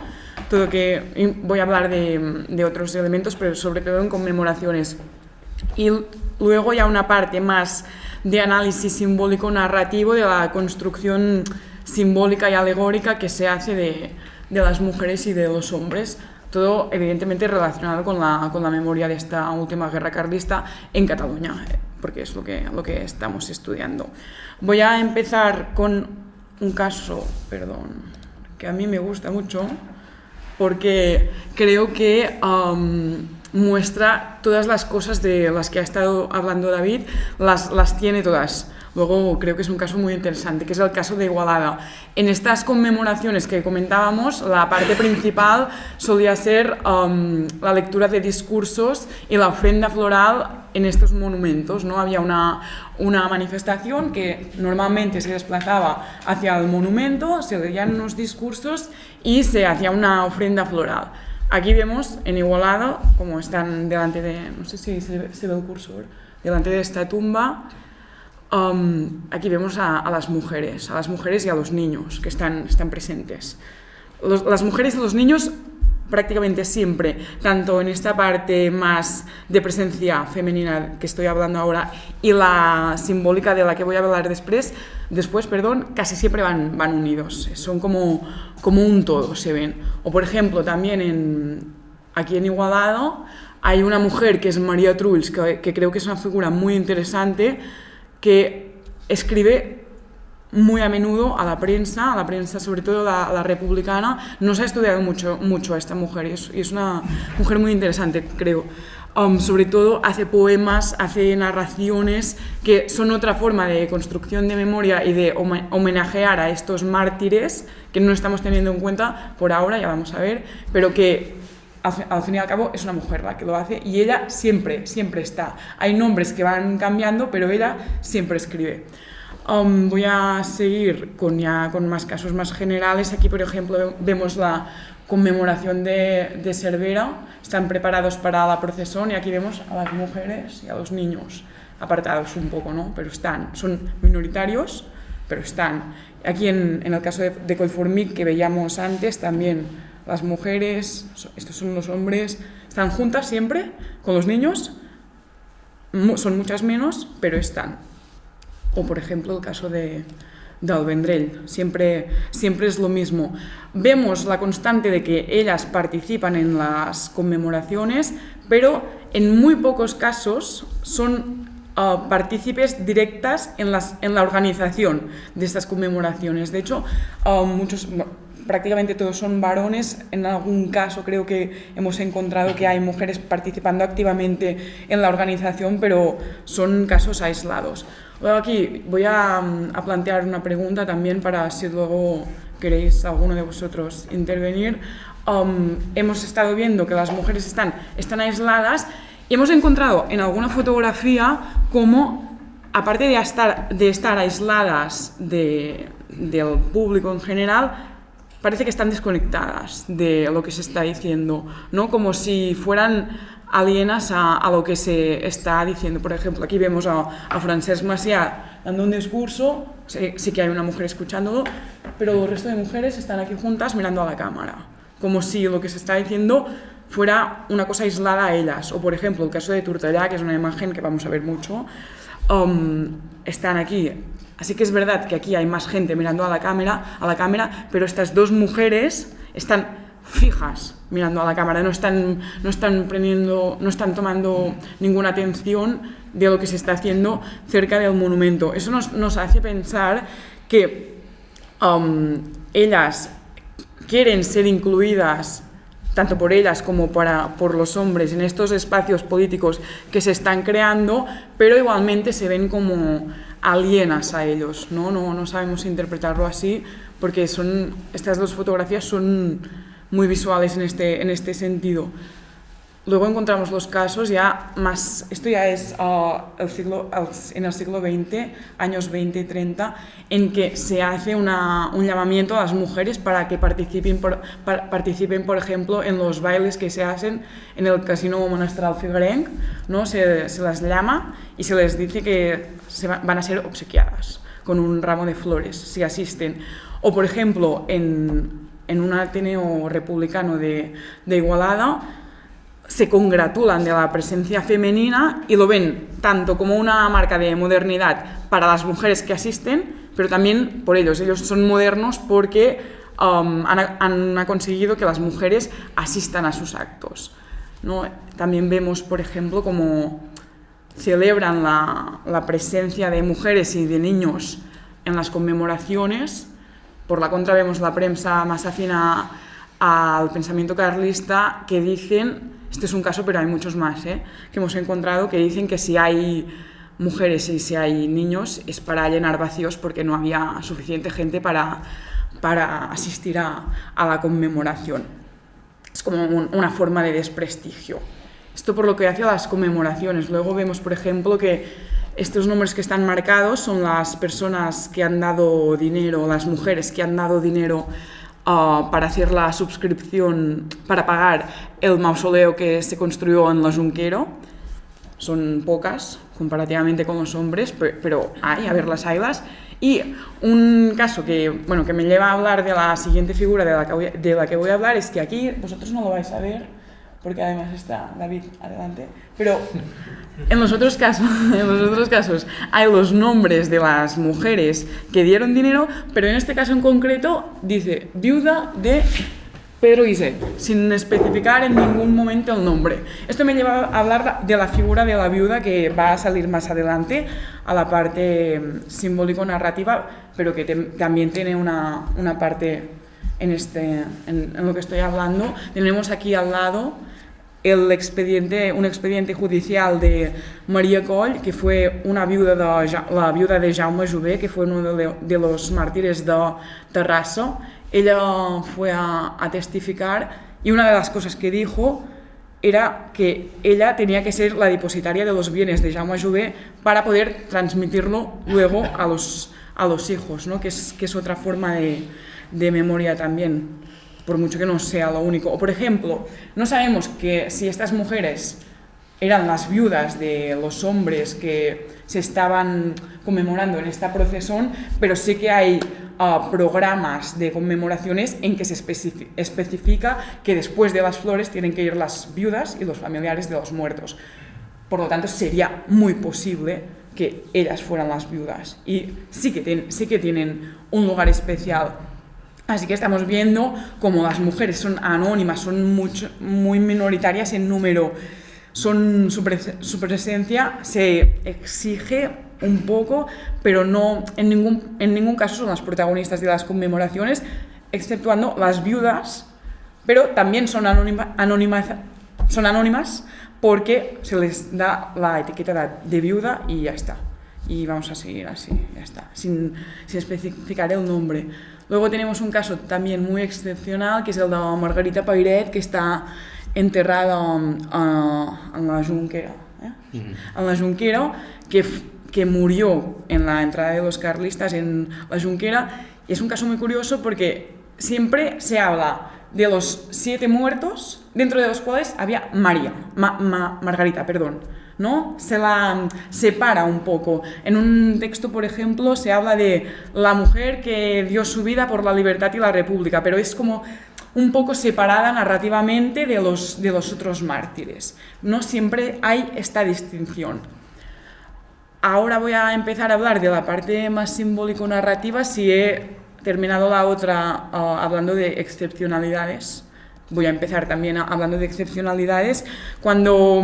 que voy a hablar de otros elementos, pero sobre todo en conmemoraciones. Y luego ya una parte más de análisis simbólico-narrativo de la construcción simbólica y alegórica que se hace de las mujeres y de los hombres, todo evidentemente relacionado con la memoria de esta última guerra carlista en Cataluña, porque es lo que estamos estudiando. Voy a empezar con un caso, que a mí me gusta mucho, porque creo que muestra todas las cosas de las que ha estado hablando David, las tiene todas. Luego creo que es un caso muy interesante, que es el caso de Igualada. En estas conmemoraciones que comentábamos, la parte principal solía ser la lectura de discursos y la ofrenda floral en estos monumentos, ¿no? Había una manifestación que normalmente se desplazaba hacia el monumento, se leían unos discursos y se hacía una ofrenda floral. Aquí vemos en Igualada, como están delante de, no sé si se ve el cursor, delante de esta tumba. Aquí vemos a las mujeres y a los niños que están presentes. Las mujeres y los niños prácticamente siempre, tanto en esta parte más de presencia femenina que estoy hablando ahora y la simbólica de la que voy a hablar después, casi siempre van unidos, son como un todo, se ven. O por ejemplo, también aquí en Igualada hay una mujer que es María Trulls, que creo que es una figura muy interesante, que escribe muy a menudo a la prensa sobre todo la republicana. No se ha estudiado mucho a esta mujer y es una mujer muy interesante, creo. Sobre todo hace poemas, hace narraciones que son otra forma de construcción de memoria y de homenajear a estos mártires que no estamos teniendo en cuenta por ahora, ya vamos a ver, pero que al fin y al cabo es una mujer la que lo hace y ella siempre está. Hay nombres que van cambiando, pero ella siempre escribe. Voy a seguir con más casos más generales. Aquí, por ejemplo, vemos la conmemoración de Cervera. Están preparados para la procesión y aquí vemos a las mujeres y a los niños apartados un poco, ¿no? Pero son minoritarios, pero están. Aquí en el caso de Collformic que veíamos antes también. Las mujeres, estos son los hombres, están juntas siempre con los niños, son muchas menos, pero están. O por ejemplo el caso del Vendrell, siempre es lo mismo. Vemos la constante de que ellas participan en las conmemoraciones, pero en muy pocos casos son partícipes directas en la organización de estas conmemoraciones. De hecho, prácticamente todos son varones. En algún caso creo que hemos encontrado que hay mujeres participando activamente en la organización, pero son casos aislados. Luego aquí voy a plantear una pregunta también para si luego queréis alguno de vosotros intervenir. Hemos estado viendo que las mujeres están aisladas y hemos encontrado en alguna fotografía como, aparte de estar aisladas del público en general, parece que están desconectadas de lo que se está diciendo, ¿no? Como si fueran alienas a lo que se está diciendo. Por ejemplo, aquí vemos a Francesc Macià dando un discurso, sí que hay una mujer escuchándolo, pero el resto de mujeres están aquí juntas mirando a la cámara, como si lo que se está diciendo fuera una cosa aislada a ellas. O por ejemplo, el caso de Tortellà, que es una imagen que vamos a ver mucho, están aquí. Así que es verdad que aquí hay más gente mirando a la cámara, pero estas dos mujeres están fijas mirando a la cámara, no están tomando ninguna atención de lo que se está haciendo cerca del monumento. Eso nos hace pensar que ellas quieren ser incluidas, tanto por ellas como por los hombres, en estos espacios políticos que se están creando, pero igualmente se ven como alienas a ellos, ¿no? No sabemos interpretarlo así, porque estas dos fotografías son muy visuales en este sentido. Luego encontramos los casos ya más, esto ya es en el siglo XX, años 20 y 30, en que se hace un llamamiento a las mujeres para que participen, por ejemplo, en los bailes que se hacen en el Casino Monastral Figuerenc, ¿no? Se las llama y se les dice que van a ser obsequiadas con un ramo de flores si asisten. O, por ejemplo, en un Ateneo Republicano de Igualada, se congratulan de la presencia femenina y lo ven tanto como una marca de modernidad para las mujeres que asisten, pero también por ellos. Ellos son modernos porque han conseguido que las mujeres asistan a sus actos, ¿no? También vemos, por ejemplo, cómo celebran la presencia de mujeres y de niños en las conmemoraciones. Por la contra, vemos la prensa más afina al pensamiento carlista que dicen, este es un caso, pero hay muchos más, que hemos encontrado, que dicen que si hay mujeres y si hay niños es para llenar vacíos porque no había suficiente gente para asistir a la conmemoración. Es como una forma de desprestigio. Esto por lo que hace a las conmemoraciones. Luego vemos, por ejemplo, que estos nombres que están marcados son las personas que han dado dinero, las mujeres que han dado dinero para hacer la suscripción, para pagar el mausoleo que se construyó en la Junquera. Son pocas comparativamente con los hombres, pero haylas. Y un caso que me lleva a hablar de la siguiente figura de la que voy a hablar es que aquí vosotros no lo vais a ver, porque además está David adelante, pero en los otros casos hay los nombres de las mujeres que dieron dinero, pero en este caso en concreto dice viuda de Pedro Guisé, sin especificar en ningún momento el nombre. Esto me lleva a hablar de la figura de la viuda que va a salir más adelante, a la parte simbólico-narrativa, pero que también tiene una parte en lo que estoy hablando. Tenemos aquí al lado un expediente judicial de María Coll, que fue la viuda de Jaume Jové, que fue uno de los mártires de Terrassa. Ella fue a testificar y una de las cosas que dijo era que ella tenía que ser la depositaria de los bienes de Jaume Jové para poder transmitirlo luego a los hijos, ¿no? que es otra forma de memoria también, por mucho que no sea lo único. O, por ejemplo, no sabemos que si estas mujeres eran las viudas de los hombres que se estaban conmemorando en esta procesión, pero sí que hay programas de conmemoraciones en que se especifica que después de las flores tienen que ir las viudas y los familiares de los muertos. Por lo tanto, sería muy posible que ellas fueran las viudas y sí que tienen un lugar especial. Así que estamos viendo cómo las mujeres son anónimas, son muy minoritarias en número. Su presencia se exige un poco, pero no en ningún caso son las protagonistas de las conmemoraciones, exceptuando las viudas, pero también son anónimas porque se les da la etiqueta de viuda y ya está. Y vamos a seguir así, ya está, sin especificar el nombre. Luego tenemos un caso también muy excepcional, que es el de Margarita Pairet, que está enterrada en la Junquera, en la Junquera, que murió en la entrada de los carlistas en la Junquera. Y es un caso muy curioso porque siempre se habla de los 7 muertos, dentro de los cuales había Margarita, ¿no? Se la separa un poco. En un texto, por ejemplo, se habla de la mujer que dio su vida por la libertad y la república, pero es como un poco separada narrativamente de los otros mártires. No siempre hay esta distinción. Ahora voy a empezar a hablar de la parte más simbólico-narrativa, si he terminado la otra hablando de excepcionalidades, voy a empezar también hablando de excepcionalidades, cuando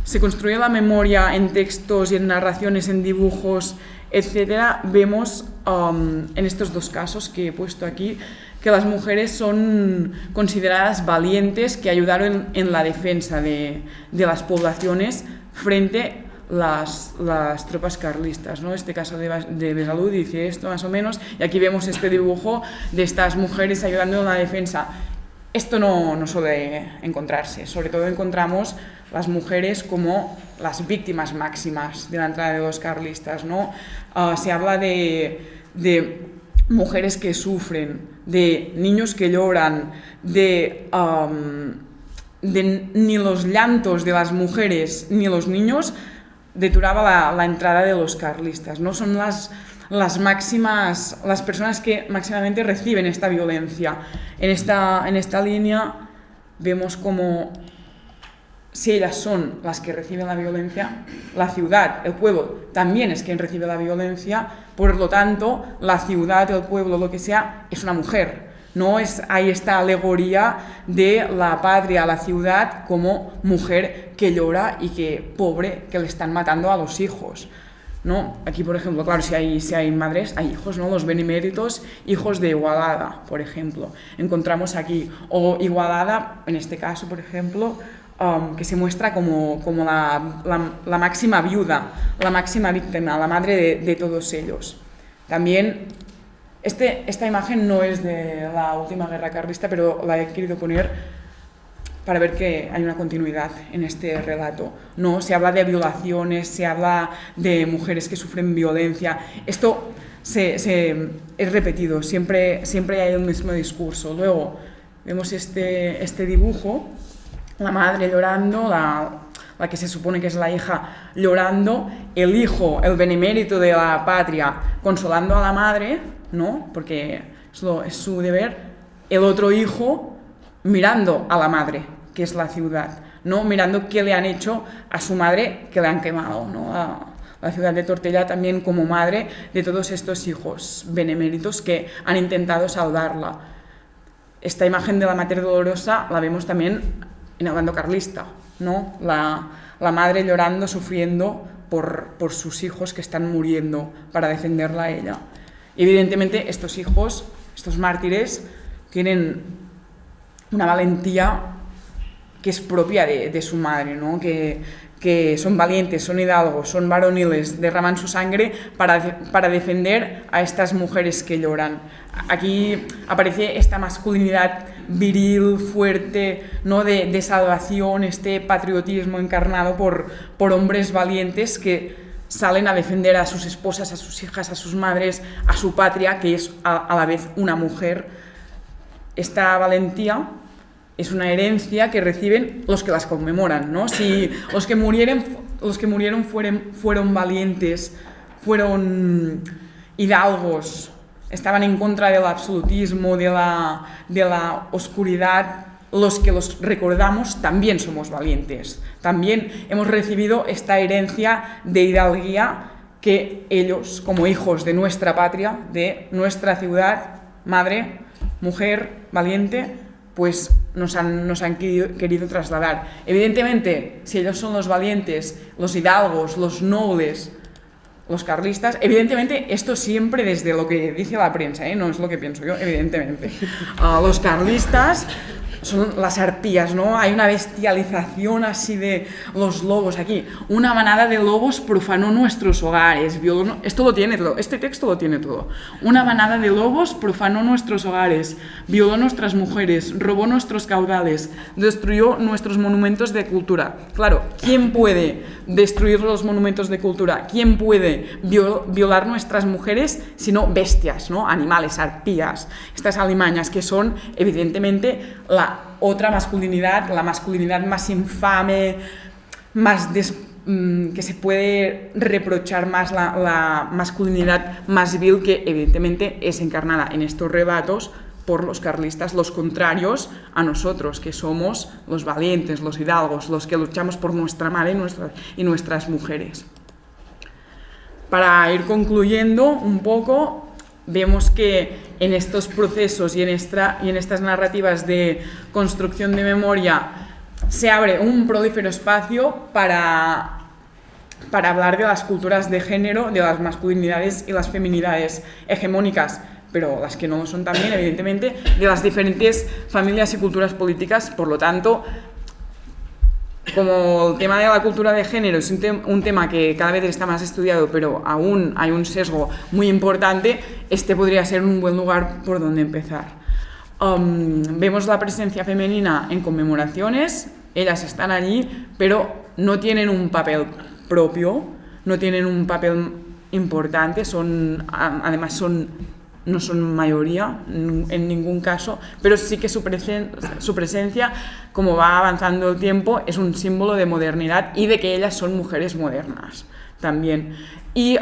se construye la memoria en textos y en narraciones, en dibujos, etcétera, vemos en estos dos casos que he puesto aquí que las mujeres son consideradas valientes que ayudaron en la defensa de las poblaciones frente las tropas carlistas, ¿no? Este caso de Besalú dice esto más o menos, y aquí vemos este dibujo de estas mujeres ayudando en la defensa. Esto no suele encontrarse, sobre todo encontramos las mujeres como las víctimas máximas de la entrada de los carlistas, ¿no? Se habla de mujeres que sufren, de niños que lloran, de ni los llantos de las mujeres ni los niños deturaba la entrada de los carlistas, ¿no? Son las personas que máximamente reciben esta violencia. En esta línea vemos como si ellas son las que reciben la violencia, la ciudad, el pueblo, también es quien recibe la violencia, por lo tanto, la ciudad, el pueblo, lo que sea, es una mujer. No es ahí esta alegoría de la patria, la ciudad, como mujer que llora y que, pobre, que le están matando a los hijos, ¿no? Aquí, por ejemplo, claro, si hay madres, hay hijos, ¿no? Los beneméritos, hijos de Igualada, por ejemplo, encontramos aquí. O Igualada, en este caso, por ejemplo, que se muestra como la máxima viuda, la máxima víctima, la madre de todos ellos. También, esta imagen no es de la última guerra carlista, pero la he querido poner para ver que hay una continuidad en este relato, ¿no? Se habla de violaciones, se habla de mujeres que sufren violencia. Esto es repetido, siempre hay el mismo discurso. Luego vemos este dibujo, la madre llorando, la que se supone que es la hija llorando, el hijo, el benemérito de la patria, consolando a la madre, ¿no? Porque es su deber, el otro hijo mirando a la madre, que es la ciudad, ¿no? Mirando qué le han hecho a su madre, que le han quemado, ¿no? La ciudad de Tortellà también como madre de todos estos hijos beneméritos que han intentado salvarla. Esta imagen de la Mater Dolorosa la vemos también en el bando carlista, ¿no? La madre llorando, sufriendo por sus hijos que están muriendo para defenderla a ella. Y evidentemente estos hijos, estos mártires, tienen una valentía que es propia de su madre, ¿no? Que son valientes, son hidalgos, son varoniles, derraman su sangre para defender a estas mujeres que lloran. Aquí aparece esta masculinidad viril, fuerte, ¿no? de salvación, este patriotismo encarnado por hombres valientes que salen a defender a sus esposas, a sus hijas, a sus madres, a su patria, que es a la vez una mujer. Esta valentía es una herencia que reciben los que las conmemoran, ¿no? Si los que murieron fueron valientes, fueron hidalgos, estaban en contra del absolutismo, de la oscuridad, los que los recordamos también somos valientes. También hemos recibido esta herencia de hidalguía que ellos, como hijos de nuestra patria, de nuestra ciudad, madre, mujer, valiente, pues nos han querido trasladar. Evidentemente, si ellos son los valientes, los hidalgos, los nobles, los carlistas, evidentemente esto siempre desde lo que dice la prensa, no es lo que pienso yo, evidentemente. Los carlistas son las arpías, ¿no? Hay una bestialización así de los lobos aquí. Una manada de lobos profanó nuestros hogares, violó... Esto lo tiene todo, este texto lo tiene todo. Una manada de lobos profanó nuestros hogares, violó nuestras mujeres, robó nuestros caudales, destruyó nuestros monumentos de cultura. Claro, ¿quién puede destruir los monumentos de cultura? ¿Quién puede violar nuestras mujeres sino bestias, ¿no? Animales, arpías, estas alimañas que son evidentemente la otra masculinidad, la masculinidad más infame, que se puede reprochar más, la masculinidad más vil, que evidentemente es encarnada en estos relatos por los carlistas, los contrarios a nosotros, que somos los valientes, los hidalgos, los que luchamos por nuestra madre y nuestras mujeres. Para ir concluyendo un poco, vemos que en estos procesos y en estas narrativas de construcción de memoria se abre un prolífero espacio para hablar de las culturas de género, de las masculinidades y las feminidades hegemónicas, pero las que no lo son también, evidentemente, de las diferentes familias y culturas políticas. Por lo tanto, como el tema de la cultura de género es un tema que cada vez está más estudiado, pero aún hay un sesgo muy importante, este podría ser un buen lugar por donde empezar. Vemos la presencia femenina en conmemoraciones, ellas están allí, pero no tienen un papel propio, no tienen un papel importante, además no son mayoría en ningún caso, pero sí que su presencia, como va avanzando el tiempo, es un símbolo de modernidad y de que ellas son mujeres modernas también. Y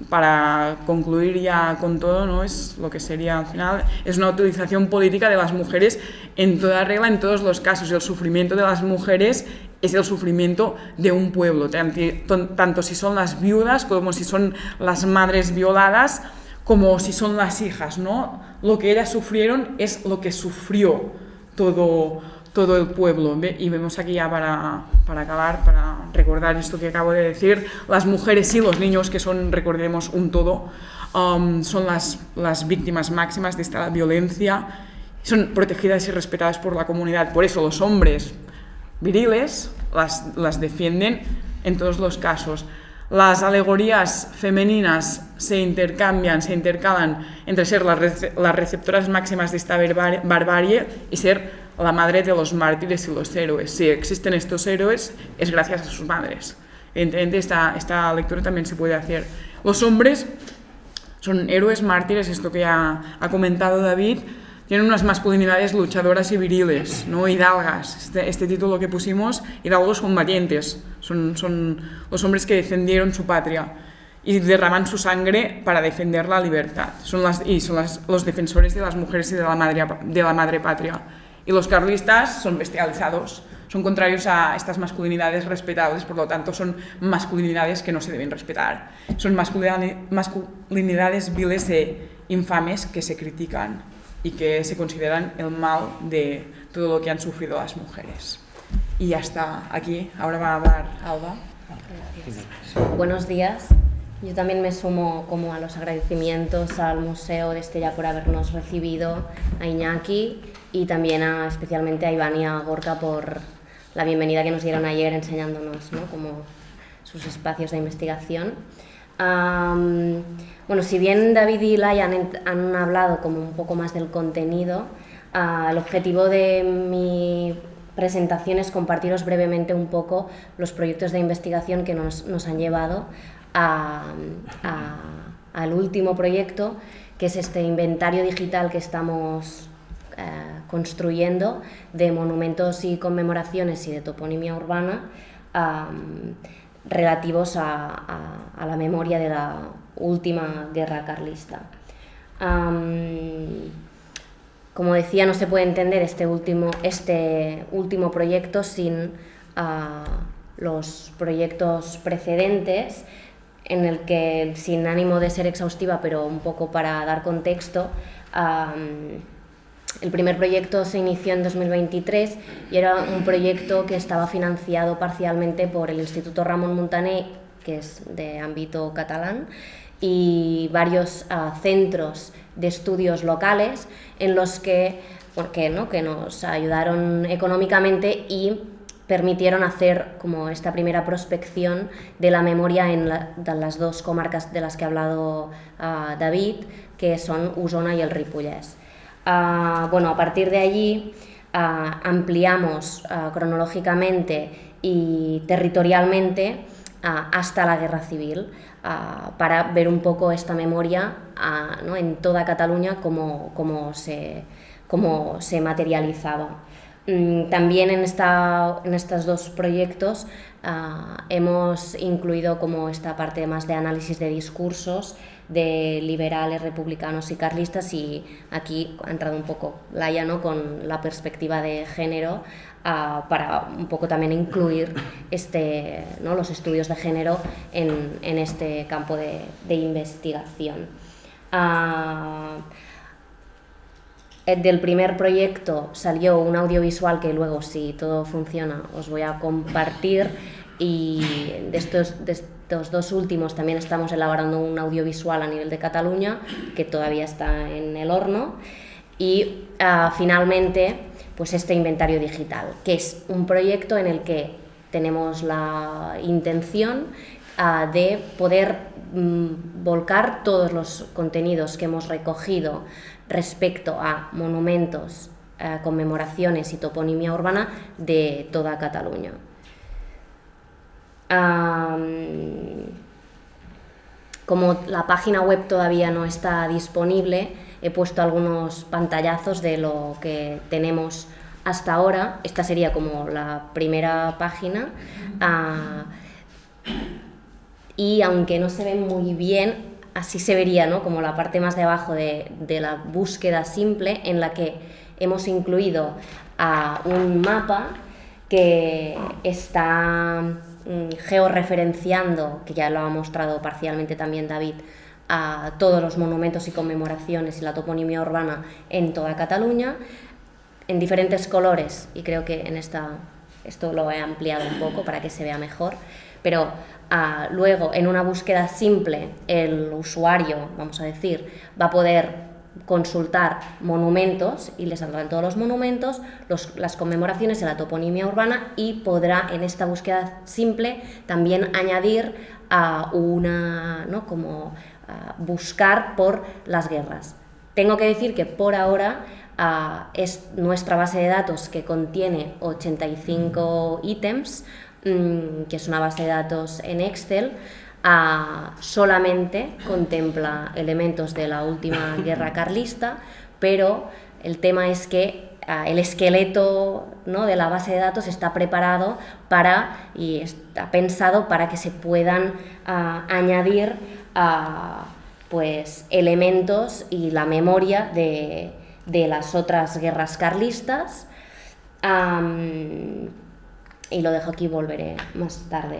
para concluir ya con todo, ¿no? Es lo que sería al final, es una utilización política de las mujeres en toda regla, en todos los casos. El sufrimiento de las mujeres es el sufrimiento de un pueblo, tanto si son las viudas como si son las madres violadas, como si son las hijas, ¿no? Lo que ellas sufrieron es lo que sufrió todo el pueblo. Y vemos aquí ya para acabar, para recordar esto que acabo de decir, las mujeres y los niños, que son, recordemos, un todo, son las víctimas máximas de esta violencia, son protegidas y respetadas por la comunidad. Por eso los hombres viriles las defienden en todos los casos. Las alegorías femeninas se intercalan entre ser las receptoras máximas de esta barbarie y ser la madre de los mártires y los héroes. Si existen estos héroes, es gracias a sus madres. Evidentemente, esta lectura también se puede hacer. Los hombres son héroes, mártires, esto que ya ha comentado David, tienen unas masculinidades luchadoras y viriles, no hidalgas. Este título que pusimos, hidalgos combatientes, son los hombres que defendieron su patria y derraman su sangre para defender la libertad. Son los defensores de las mujeres y de la madre patria. Y los carlistas son bestializados, son contrarios a estas masculinidades respetables, por lo tanto son masculinidades que no se deben respetar. Son masculinidades viles e infames que se critican y que se consideran el mal de todo lo que han sufrido las mujeres. Y hasta aquí, ahora va a hablar Alba. Gracias. Buenos días. Yo también me sumo como a los agradecimientos al Museo de Estella por habernos recibido, a Iñaki y también especialmente a Iván y a Gorka por la bienvenida que nos dieron ayer enseñándonos, ¿no?, como sus espacios de investigación. Bueno, si bien David y Lai han hablado como un poco más del contenido, el objetivo de mi presentación es compartiros brevemente un poco los proyectos de investigación que nos han llevado al último proyecto, que es este inventario digital que estamos construyendo de monumentos y conmemoraciones y de toponimia urbana relativos a la memoria de la última guerra carlista. Como decía, no se puede entender este último proyecto sin los proyectos precedentes, en el que, sin ánimo de ser exhaustiva, pero un poco para dar contexto, el primer proyecto se inició en 2023 y era un proyecto que estaba financiado parcialmente por el Instituto Ramon Muntaner, que es de ámbito catalán, y varios centros de estudios locales en los que nos ayudaron económicamente y permitieron hacer como esta primera prospección de la memoria en las dos comarcas de las que ha hablado David, que son Osona y el Ripollès. Bueno, a partir de allí ampliamos cronológicamente y territorialmente hasta la Guerra Civil, para ver un poco esta memoria ¿no?, en toda Cataluña, cómo se materializaba. También en estos dos proyectos hemos incluido como esta parte más de análisis de discursos de liberales, republicanos y carlistas, y aquí ha entrado un poco Laia, ¿no?, con la perspectiva de género, para un poco también incluir los estudios de género en este campo de investigación. Del primer proyecto salió un audiovisual que luego, si todo funciona, os voy a compartir, y de estos 2 últimos también estamos elaborando un audiovisual a nivel de Cataluña que todavía está en el horno, y finalmente pues este inventario digital, que es un proyecto en el que tenemos la intención de poder volcar todos los contenidos que hemos recogido respecto a monumentos, conmemoraciones y toponimia urbana de toda Cataluña. Como la página web todavía no está disponible, he puesto algunos pantallazos de lo que tenemos hasta ahora. Esta sería como la primera página, y aunque no se ve muy bien, así se vería, ¿no?, como la parte más de abajo de la búsqueda simple, en la que hemos incluido un mapa que está georreferenciando, que ya lo ha mostrado parcialmente también David, a todos los monumentos y conmemoraciones y la toponimia urbana en toda Cataluña, en diferentes colores, y creo que en esto lo he ampliado un poco para que se vea mejor, pero luego en una búsqueda simple el usuario, vamos a decir, va a poder consultar monumentos y le saldrán todos los monumentos, las conmemoraciones y la toponimia urbana, y podrá en esta búsqueda simple también añadir buscar por las guerras. Tengo que decir que por ahora es nuestra base de datos, que contiene 85 ítems, que es una base de datos en Excel, solamente contempla elementos de la última guerra carlista, pero el tema es que el esqueleto, ¿no?, de la base de datos está preparado y está pensado para que se puedan añadir pues elementos y la memoria de las otras guerras carlistas, y lo dejo aquí, volveré más tarde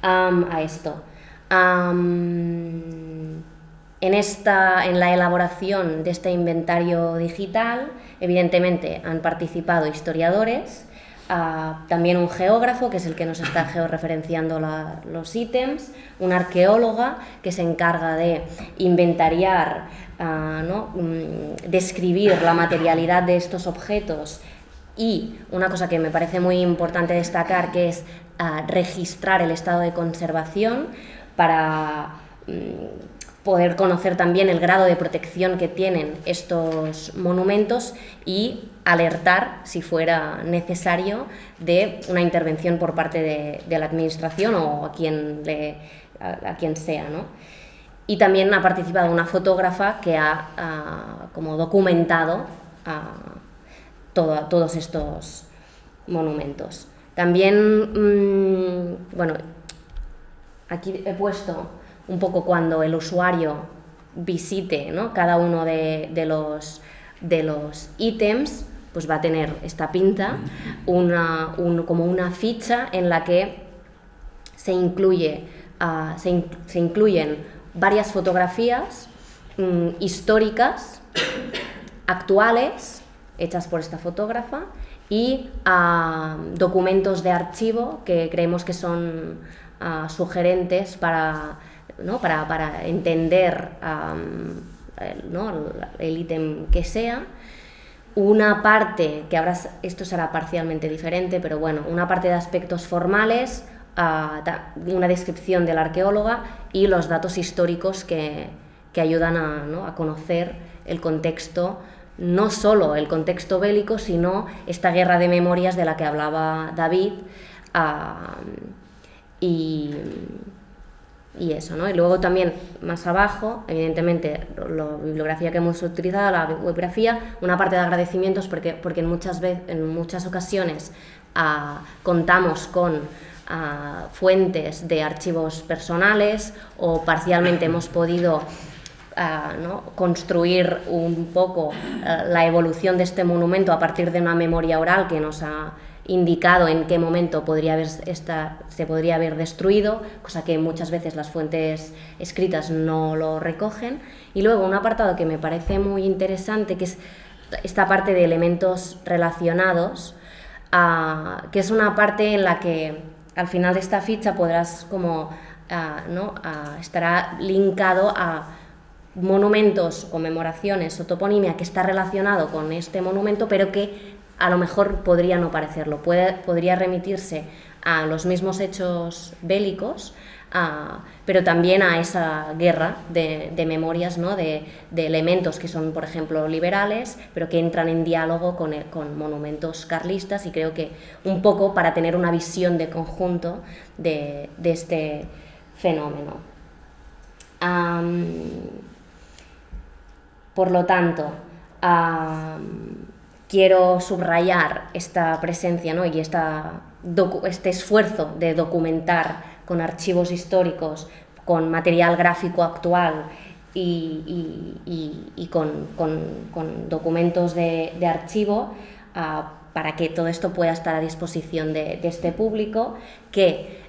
a esto. En la elaboración de este inventario digital, evidentemente han participado historiadores, también un geógrafo, que es el que nos está georreferenciando los ítems, una arqueóloga que se encarga de inventariar, describir la materialidad de estos objetos, y una cosa que me parece muy importante destacar, que es registrar el estado de conservación para poder conocer también el grado de protección que tienen estos monumentos y alertar, si fuera necesario, de una intervención por parte de la administración o a quien sea, ¿no? Y también ha participado una fotógrafa que ha como documentado todos estos monumentos. También, aquí he puesto un poco cuando el usuario visite, ¿no?, cada uno de los ítems, pues va a tener esta pinta, como una ficha en la que se incluyen varias fotografías históricas, actuales, hechas por esta fotógrafa, y documentos de archivo que creemos que son sugerentes para entender el ítem que sea. Una parte, esto será parcialmente diferente, pero bueno, una parte de aspectos formales, una descripción de la arqueóloga y los datos históricos que ayudan a conocer el contexto, no solo el contexto bélico, sino esta guerra de memorias de la que hablaba David, y eso, ¿no? Y luego también más abajo, evidentemente, la bibliografía que hemos utilizado, la bibliografía, una parte de agradecimientos, porque en muchas ocasiones contamos con fuentes de archivos personales, o parcialmente hemos podido construir un poco la evolución de este monumento a partir de una memoria oral que nos ha indicado en qué momento se podría haber destruido, cosa que muchas veces las fuentes escritas no lo recogen. Y luego un apartado que me parece muy interesante, que es esta parte de elementos relacionados, que es una parte en la que al final de esta ficha podrás estará linkado a monumentos, conmemoraciones o toponimia que está relacionado con este monumento, pero que a lo mejor podría no parecerlo, podría remitirse a los mismos hechos bélicos, pero también a esa guerra de memorias, ¿no? de elementos que son, por ejemplo, liberales, pero que entran en diálogo con monumentos carlistas, y creo que un poco para tener una visión de conjunto de este fenómeno. Por lo tanto, quiero subrayar esta presencia, ¿no? y este esfuerzo de documentar con archivos históricos, con material gráfico actual y con documentos de archivo, para que todo esto pueda estar a disposición de este público, que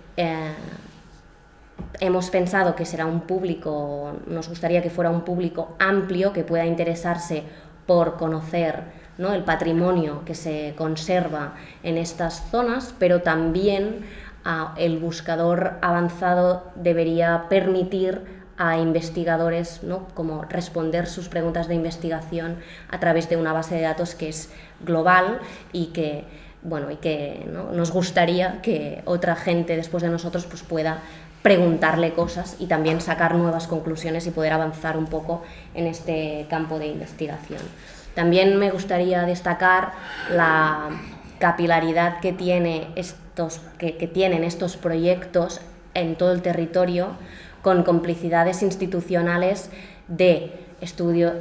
hemos pensado que será un público, nos gustaría que fuera un público amplio, que pueda interesarse por conocer, ¿no? el patrimonio que se conserva en estas zonas, pero también el buscador avanzado debería permitir a investigadores, ¿no? como responder sus preguntas de investigación a través de una base de datos que es global y que ¿no? nos gustaría que otra gente después de nosotros pues pueda preguntarle cosas y también sacar nuevas conclusiones y poder avanzar un poco en este campo de investigación. También me gustaría destacar la capilaridad que tienen estos proyectos en todo el territorio, con complicidades institucionales de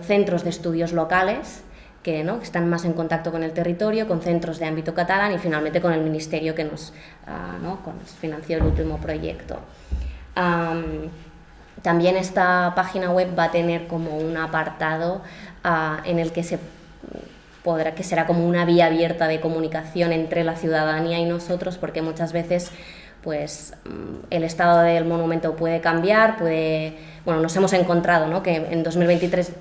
centros de estudios locales que están más en contacto con el territorio, con centros de ámbito catalán y finalmente con el ministerio que nos financió el último proyecto. También esta página web va a tener como un apartado en el que que será como una vía abierta de comunicación entre la ciudadanía y nosotros, porque muchas veces pues el estado del monumento puede cambiar, nos hemos encontrado, ¿no? que en 2023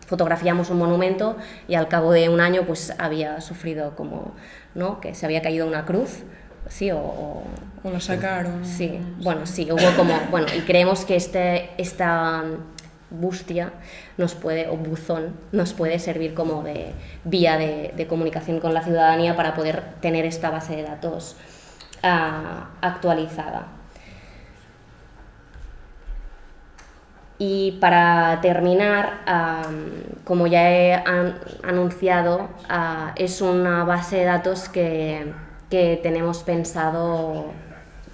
fotografiamos un monumento y al cabo de un año pues había sufrido como, ¿no? que se había caído una cruz, sí, o lo sacaron. Sí, sí, hubo como, y creemos que esta bustia buzón nos puede servir como de vía de comunicación con la ciudadanía para poder tener esta base de datos actualizada. Y para terminar, como ya he anunciado, es una base de datos que tenemos pensado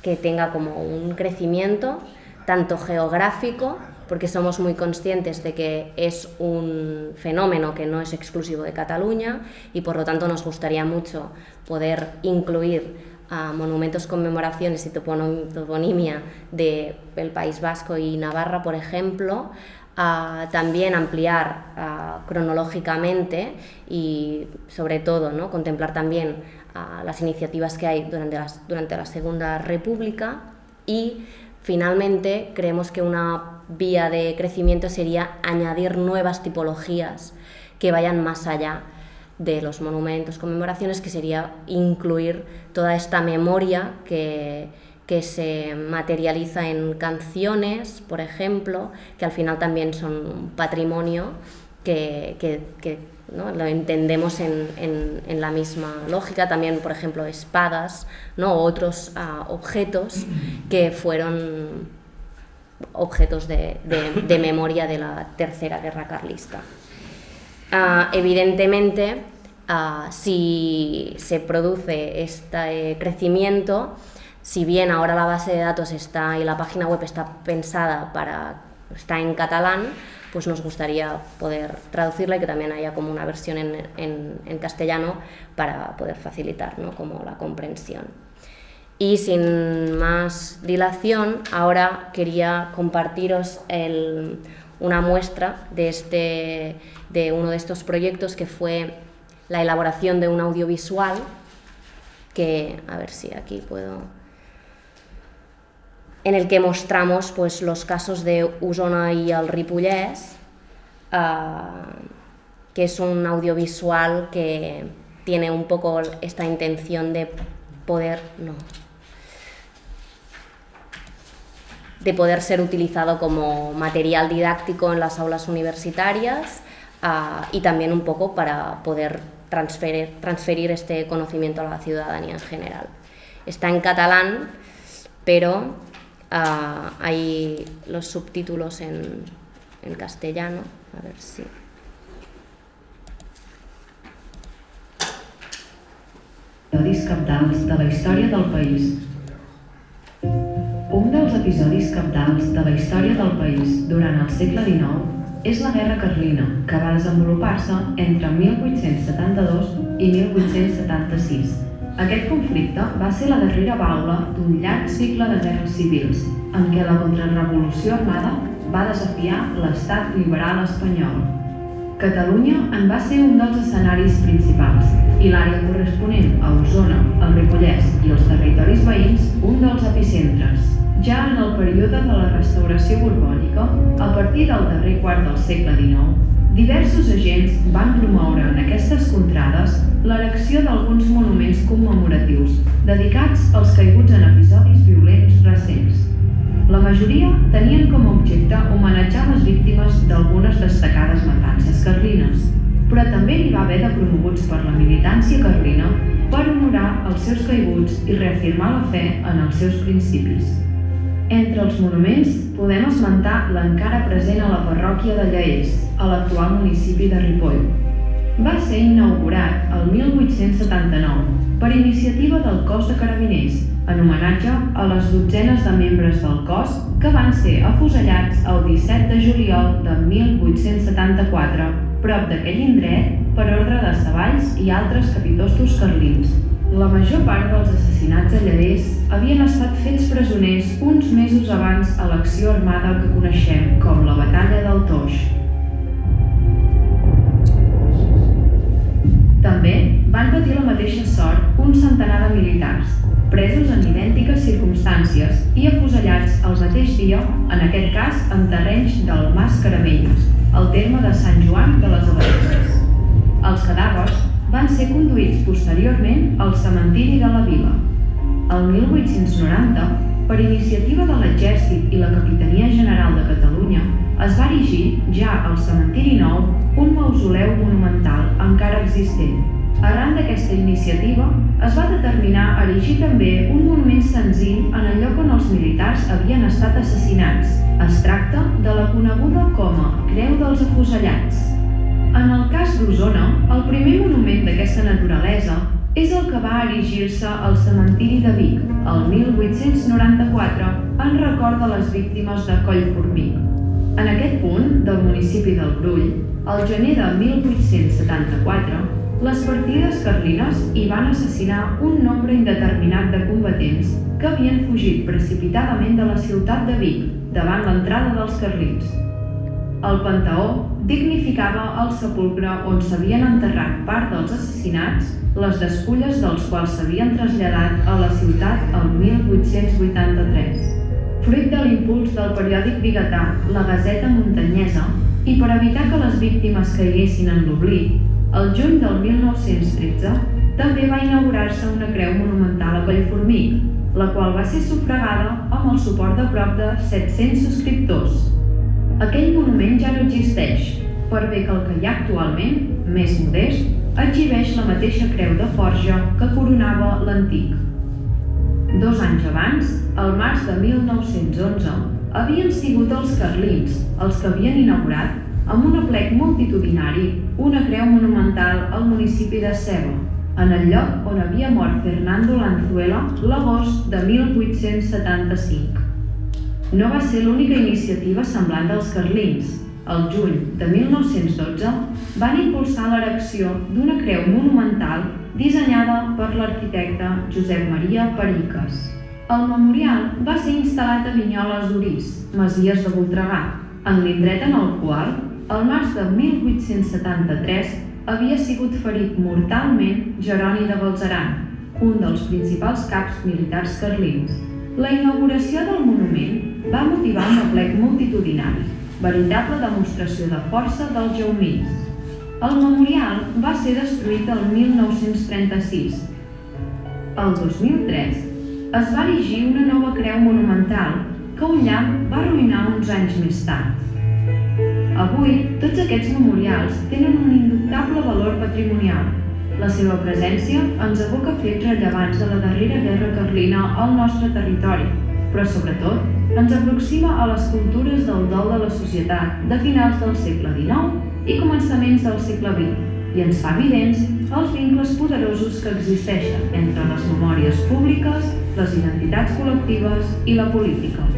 que tenga como un crecimiento tanto geográfico, porque somos muy conscientes de que es un fenómeno que no es exclusivo de Cataluña y por lo tanto nos gustaría mucho poder incluir monumentos, conmemoraciones y toponimia del País Vasco y Navarra, por ejemplo. También ampliar cronológicamente y sobre todo, ¿no? contemplar también las iniciativas que hay durante la Segunda República. Y finalmente creemos que una vía de crecimiento sería añadir nuevas tipologías que vayan más allá de los monumentos, conmemoraciones, que sería incluir toda esta memoria que se materializa en canciones, por ejemplo, que al final también son un patrimonio que ¿no? lo entendemos en la misma lógica. También, por ejemplo, espadas, ¿no? o otros objetos que fueron objetos de memoria de la Tercera Guerra Carlista. Evidentemente, si se produce este crecimiento, si bien ahora la base de datos y la página web está pensada está en catalán, pues nos gustaría poder traducirla y que también haya como una versión en castellano para poder facilitar, ¿no? como la comprensión. Y sin más dilación, ahora quería compartiros una muestra de uno de estos proyectos, que fue la elaboración de un audiovisual que, a ver si aquí puedo, en el que mostramos pues, los casos de Osona y el Ripollès, que es un audiovisual que tiene un poco esta intención de poder ser utilizado como material didáctico en las aulas universitarias y también un poco para poder transferir este conocimiento a la ciudadanía en general. Está en catalán, pero hay los subtítulos en castellano. A ver si... Episodis cabdals de la història del país. Un dels episodis cabdals de la història del país durant el segle XIX és la Guerra Carlina, que va desenvolupar-se entre 1872 i 1876. Aquest conflicte va ser la darrera baula d'un llarg cicle de guerres civils, en què la contrarrevolució armada va desafiar l'estat liberal espanyol. Catalunya en va ser un dels escenaris principals i l'àrea corresponent a Osona, el Ripollès i els territoris veïns un dels epicentres. Ja en el període de la restauració borbònica, a partir del darrer quart del segle XIX, diversos agents van promoure en aquestes contrades l'erecció d'alguns monuments commemoratius dedicats als caiguts en episodis violents recents. La majoria tenien com a objecte homenatjar les víctimes d'algunes destacades matances carlines, però també n'hi va haver de promoguts per la militància carlina per honorar els seus caiguts i reafirmar la fe en els seus principis. Entre els monuments podem esmentar l'encara present a la parròquia de Lleers, a l'actual municipi de Ripoll. Va ser inaugurat el 1879 per iniciativa del Cos de Carabiners, en homenatge a les dotzenes de membres del cos que van ser afusellats el 17 de juliol de 1874, prop d'aquell indret, per ordre de Savalls i altres capitostos carlins. La major part dels assassinats a Lleders havien estat fets presoners uns mesos abans a l'acció armada que coneixem com la Batalla del Toix. També van patir la mateixa sort un centenar de militars, presos en idèntiques circumstàncies i afusellats el mateix dia, en aquest cas en terrenys del Mas Caramelles, al terme de Sant Joan de les Abadesses. Els cadàvers van ser conduïts posteriorment al cementiri de la Vila. El 1890, per iniciativa de l'Exèrcit i la Capitania General de Catalunya, es va erigir, ja al cementiri nou, un mausoleu monumental encara existent. Arran d'aquesta iniciativa, es va determinar erigir també un monument senzill en el lloc on els militars havien estat assassinats. Es tracta de la coneguda com a Creu dels Afusellats. En el cas d'Osona, el primer monument d'aquesta naturalesa és el que va erigir-se al cementiri de Vic, el 1894, en record de les víctimes de Collformic. En aquest punt del municipi del Brull, al gener de 1874, les partides carlines hi van assassinar un nombre indeterminat de combatents que havien fugit precipitadament de la ciutat de Vic davant l'entrada dels carlins. El Panteó dignificava el sepulcre on s'havien enterrat part dels assassinats, les despulles dels quals s'havien traslladat a la ciutat el 1883. Fruit de l'impuls del periòdic biguetà La Gazeta Muntanyesa i per evitar que les víctimes caiguessin en l'oblit, el juny del 1913 també va inaugurar-se una creu monumental a Collformic, la qual va ser sufragada amb el suport de prop de 700 subscriptors. Aquell monument ja no existeix, per bé que el que hi ha actualment, més modest, exhibeix la mateixa creu de forja que coronava l'antic. 2 anys abans, al març de 1911, havien sigut els carlins els que havien inaugurat, amb un aplec multitudinari, una creu monumental al municipi de Seva, en el lloc on havia mort Fernando Lanzuela l'agost de 1875. No va ser l'única iniciativa semblant dels carlins. El juny de 1912 van impulsar l'erecció d'una creu monumental dissenyada per l'arquitecte Josep Maria Periques. El memorial va ser instal·lat a Vinyoles d'Orís, Masies de Voltregà, en l'indret en el qual, al març de 1873, havia sigut ferit mortalment Jeroni de Galzeran, un dels principals caps militars carlins. La inauguració del monument va motivar un aplec multitudinari, veritable demostració de força dels jaumins. El memorial va ser destruït el 1936. El 2003 es va erigir una nova creu monumental que un llamp va arruïnar uns anys més tard. Avui, tots aquests memorials tenen un indubtable valor patrimonial. La seva presència ens evoca fets rellevants de la darrera guerra carlina al nostre territori, però sobretot ens aproxima a les cultures del dol de la societat de finals del segle XIX i començaments del segle XX i ens fa evidents els vincles poderosos que existeixen entre les memòries públiques, les identitats col·lectives i la política.